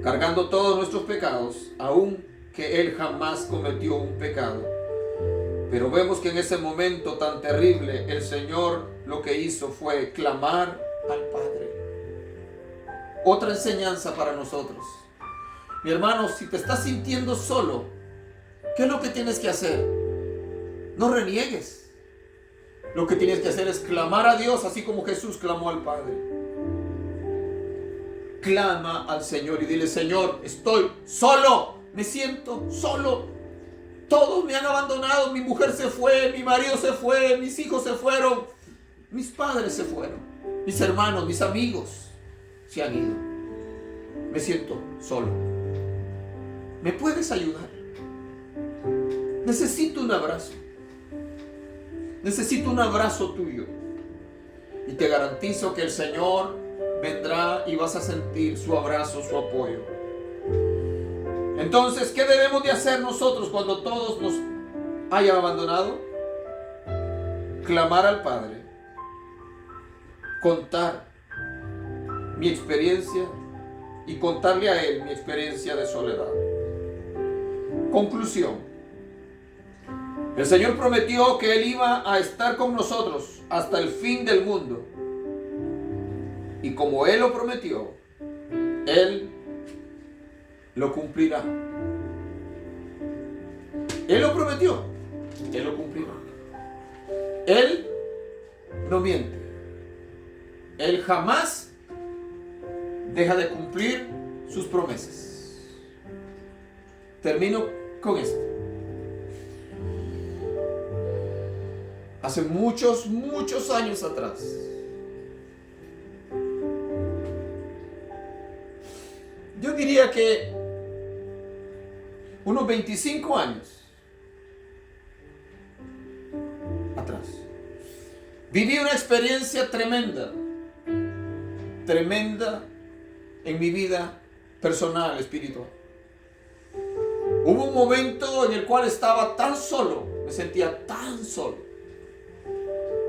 [SPEAKER 1] cargando todos nuestros pecados, aun que Él jamás cometió un pecado. Pero vemos que en ese momento tan terrible, el Señor lo que hizo fue clamar al Padre. Otra enseñanza para nosotros. Mi hermano, si te estás sintiendo solo, ¿qué es lo que tienes que hacer? No reniegues. Lo que tienes que hacer es clamar a Dios, así como Jesús clamó al Padre. Clama al Señor y dile, Señor, estoy solo, me siento solo. Todos me han abandonado, mi mujer se fue, mi marido se fue, mis hijos se fueron, mis padres se fueron, mis hermanos, mis amigos se han ido. Me siento solo. ¿Me puedes ayudar? Necesito un abrazo. Necesito un abrazo tuyo. Y te garantizo que el Señor vendrá y vas a sentir su abrazo, su apoyo. Entonces, ¿qué debemos de hacer nosotros cuando todos nos hayan abandonado? Clamar al Padre, contar mi experiencia y contarle a Él mi experiencia de soledad. Conclusión. El Señor prometió que Él iba a estar con nosotros hasta el fin del mundo. Y como Él lo prometió, Él lo cumplirá. Él lo prometió, Él lo cumplirá. Él no miente. Él jamás deja de cumplir sus promesas. Termino con esto. Hace muchos años atrás, yo diría que unos 25 años atrás, viví una experiencia tremenda en mi vida personal, espiritual. Hubo un momento en el cual estaba tan solo, me sentía tan solo.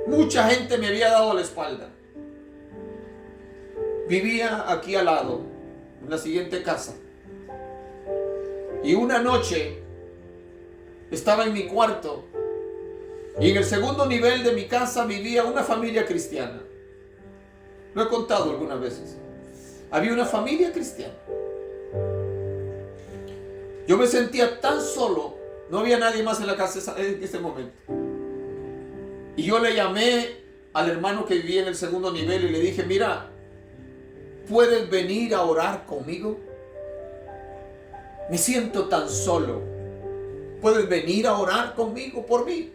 [SPEAKER 1] Mucha gente me había dado la espalda. Vivía aquí al lado, en la siguiente casa. Y una noche estaba en mi cuarto y en el segundo nivel de mi casa vivía una familia cristiana. Lo he contado algunas veces. Había una familia cristiana. Yo me sentía tan solo, no había nadie más en la casa en ese momento. Y yo le llamé al hermano que vivía en el segundo nivel y le dije, mira, ¿puedes venir a orar conmigo? Me siento tan solo. ¿Puedes venir a orar conmigo por mí?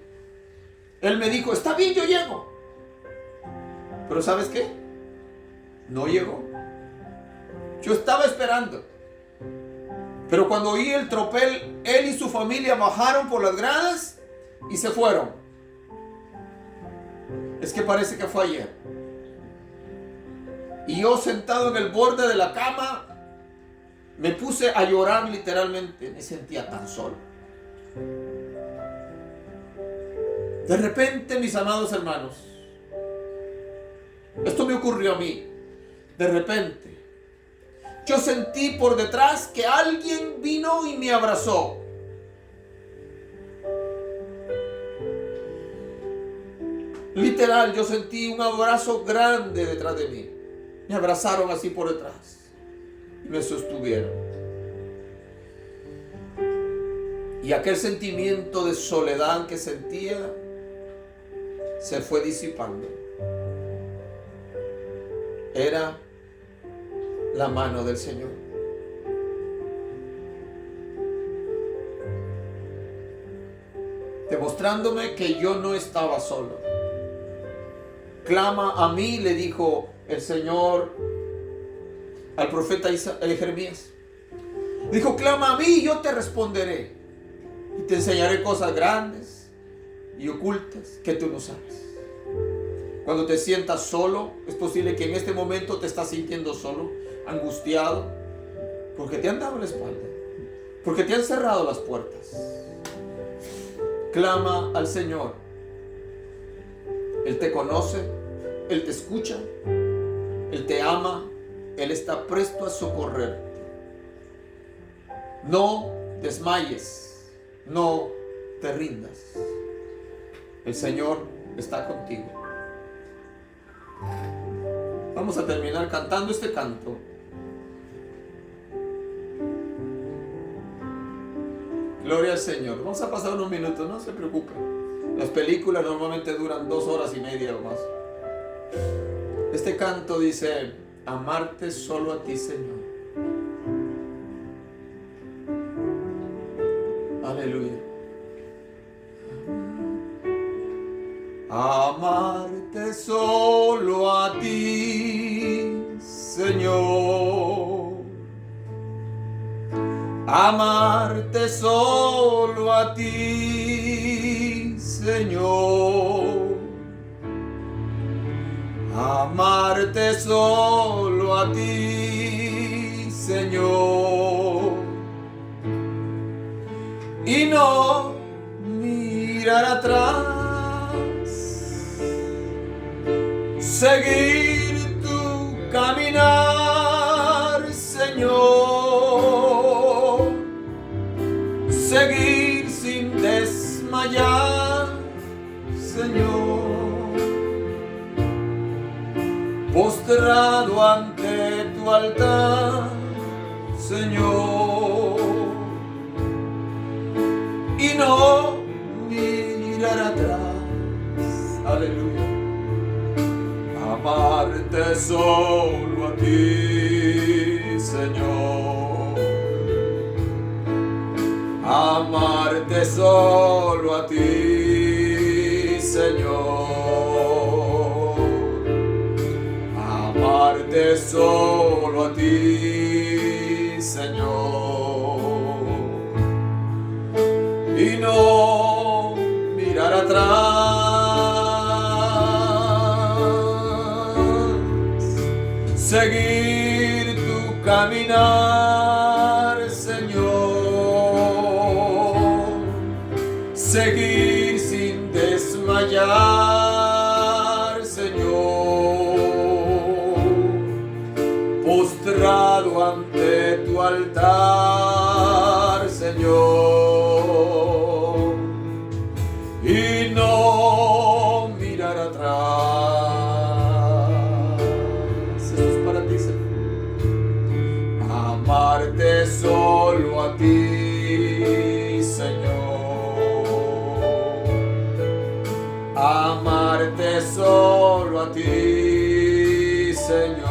[SPEAKER 1] Él me dijo, está bien, yo llego. Pero ¿sabes qué? No llegó. Yo estaba esperando. Pero cuando oí el tropel, él y su familia bajaron por las gradas y se fueron. Es que parece que fue ayer. Y yo sentado en el borde de la cama, me puse a llorar literalmente. Me sentía tan solo. De repente, mis amados hermanos, esto me ocurrió a mí. De repente, yo sentí por detrás que alguien vino y me abrazó. Literal, yo sentí un abrazo grande detrás de mí. Me abrazaron así por detrás y me sostuvieron. Y aquel sentimiento de soledad que sentía se fue disipando. Era la mano del Señor. Demostrándome que yo no estaba solo. Clama a mí, le dijo el Señor al profeta Jeremías. Dijo, clama a mí y yo te responderé. Y te enseñaré cosas grandes y ocultas que tú no sabes. Cuando te sientas solo, es posible que en este momento te estás sintiendo solo, angustiado, porque te han dado la espalda, porque te han cerrado las puertas. Clama al Señor. Él te conoce, Él te escucha, Él te ama, Él está presto a socorrerte. No desmayes, no te rindas. El Señor está contigo. Vamos a terminar cantando este canto. Gloria al Señor. Vamos a pasar unos minutos, no se preocupen. Las películas normalmente duran 2 horas y media o más. Este canto dice, amarte solo a ti, Señor. Aleluya. Amarte solo a ti, Señor. Amarte solo a ti, Señor. Amarte solo a ti, Señor. y no mirar atrás, seguir tu caminar, Señor, seguir sin desmayar, Señor, postrado ante tu altar, Señor, y no mirar atrás. Aleluya. Amarte solo a ti, Señor. Amarte solo a ti, Señor. Amarte solo a ti, Señor. Y no mirar atrás, seguir tu caminar, Señor, seguir sin desmayar, Señor, postrado ante tu altar, Señor, y no mirar atrás. Eso es para ti, Señor. Amarte solo a ti, Señor. Amarte solo a ti, Señor.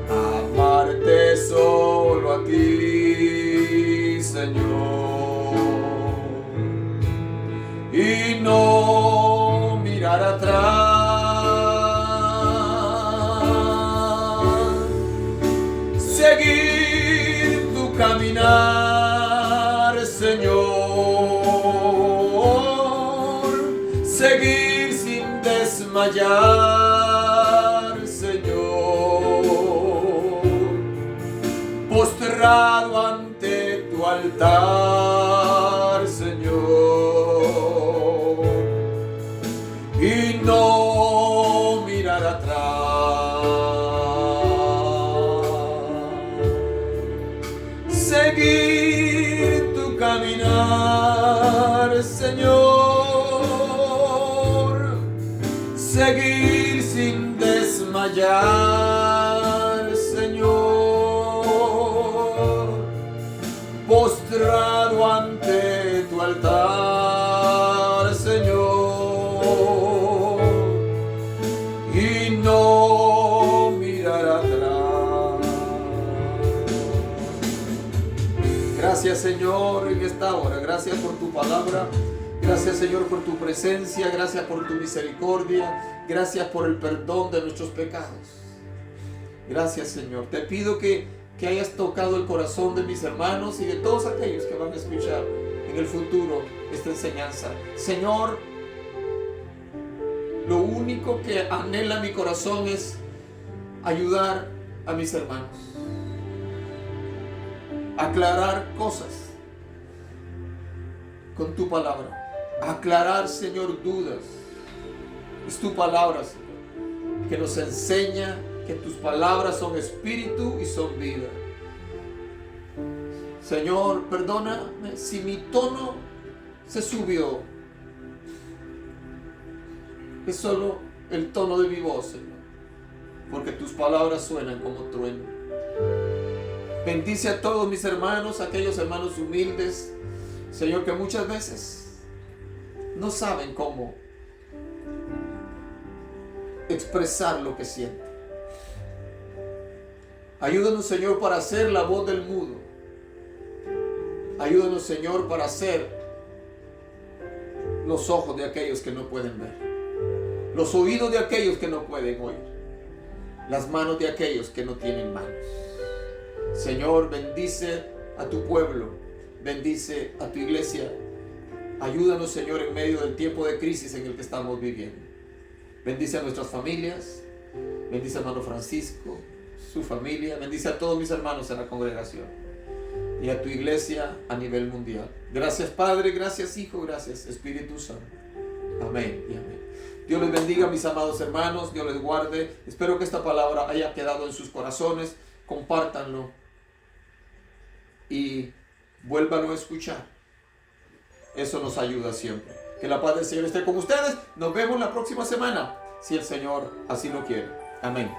[SPEAKER 1] Amarte solo a ti, Señor. Y no mirar atrás, seguir tu caminar, Señor, seguir sin desmayar, Señor, postrado ante tu altar, Señor, y no mirar atrás, seguir tu caminar, Señor, seguir sin desmayar, Señor, postrado ante tu altar, Señor, y no mirar atrás. Gracias, Señor, en esta hora. Gracias por tu palabra. Gracias, Señor, por tu presencia. Gracias por tu misericordia. Gracias por el perdón de nuestros pecados. Gracias, Señor. Te pido que hayas tocado el corazón de mis hermanos y de todos aquellos que van a escuchar en el futuro esta enseñanza. Señor, lo único que anhela mi corazón es ayudar a mis hermanos, aclarar cosas con tu palabra, aclarar, Señor, dudas. Es tu palabra, Señor, que nos enseña que tus palabras son espíritu y son vida. Señor, perdóname si mi tono se subió. Es solo el tono de mi voz, Señor, porque tus palabras suenan como trueno. Bendice a todos mis hermanos, aquellos hermanos humildes, Señor, que muchas veces no saben cómo expresar lo que sienten. Ayúdanos, Señor, para hacer la voz del mudo. Ayúdanos, Señor, para hacer los ojos de aquellos que no pueden ver, los oídos de aquellos que no pueden oír, las manos de aquellos que no tienen manos. Señor, bendice a tu pueblo, bendice a tu iglesia. Ayúdanos, Señor, en medio del tiempo de crisis en el que estamos viviendo. Bendice a nuestras familias, bendice a hermano Francisco, su familia, bendice a todos mis hermanos en la congregación. y a tu iglesia a nivel mundial. Gracias Padre, gracias Hijo, gracias Espíritu Santo. Amén y amén. Dios les bendiga, mis amados hermanos, Dios les guarde. Espero que esta palabra haya quedado en sus corazones. Compártanlo y vuélvanlo a escuchar. Eso nos ayuda siempre. Que la paz del Señor esté con ustedes. Nos vemos la próxima semana, si el Señor así lo quiere. Amén.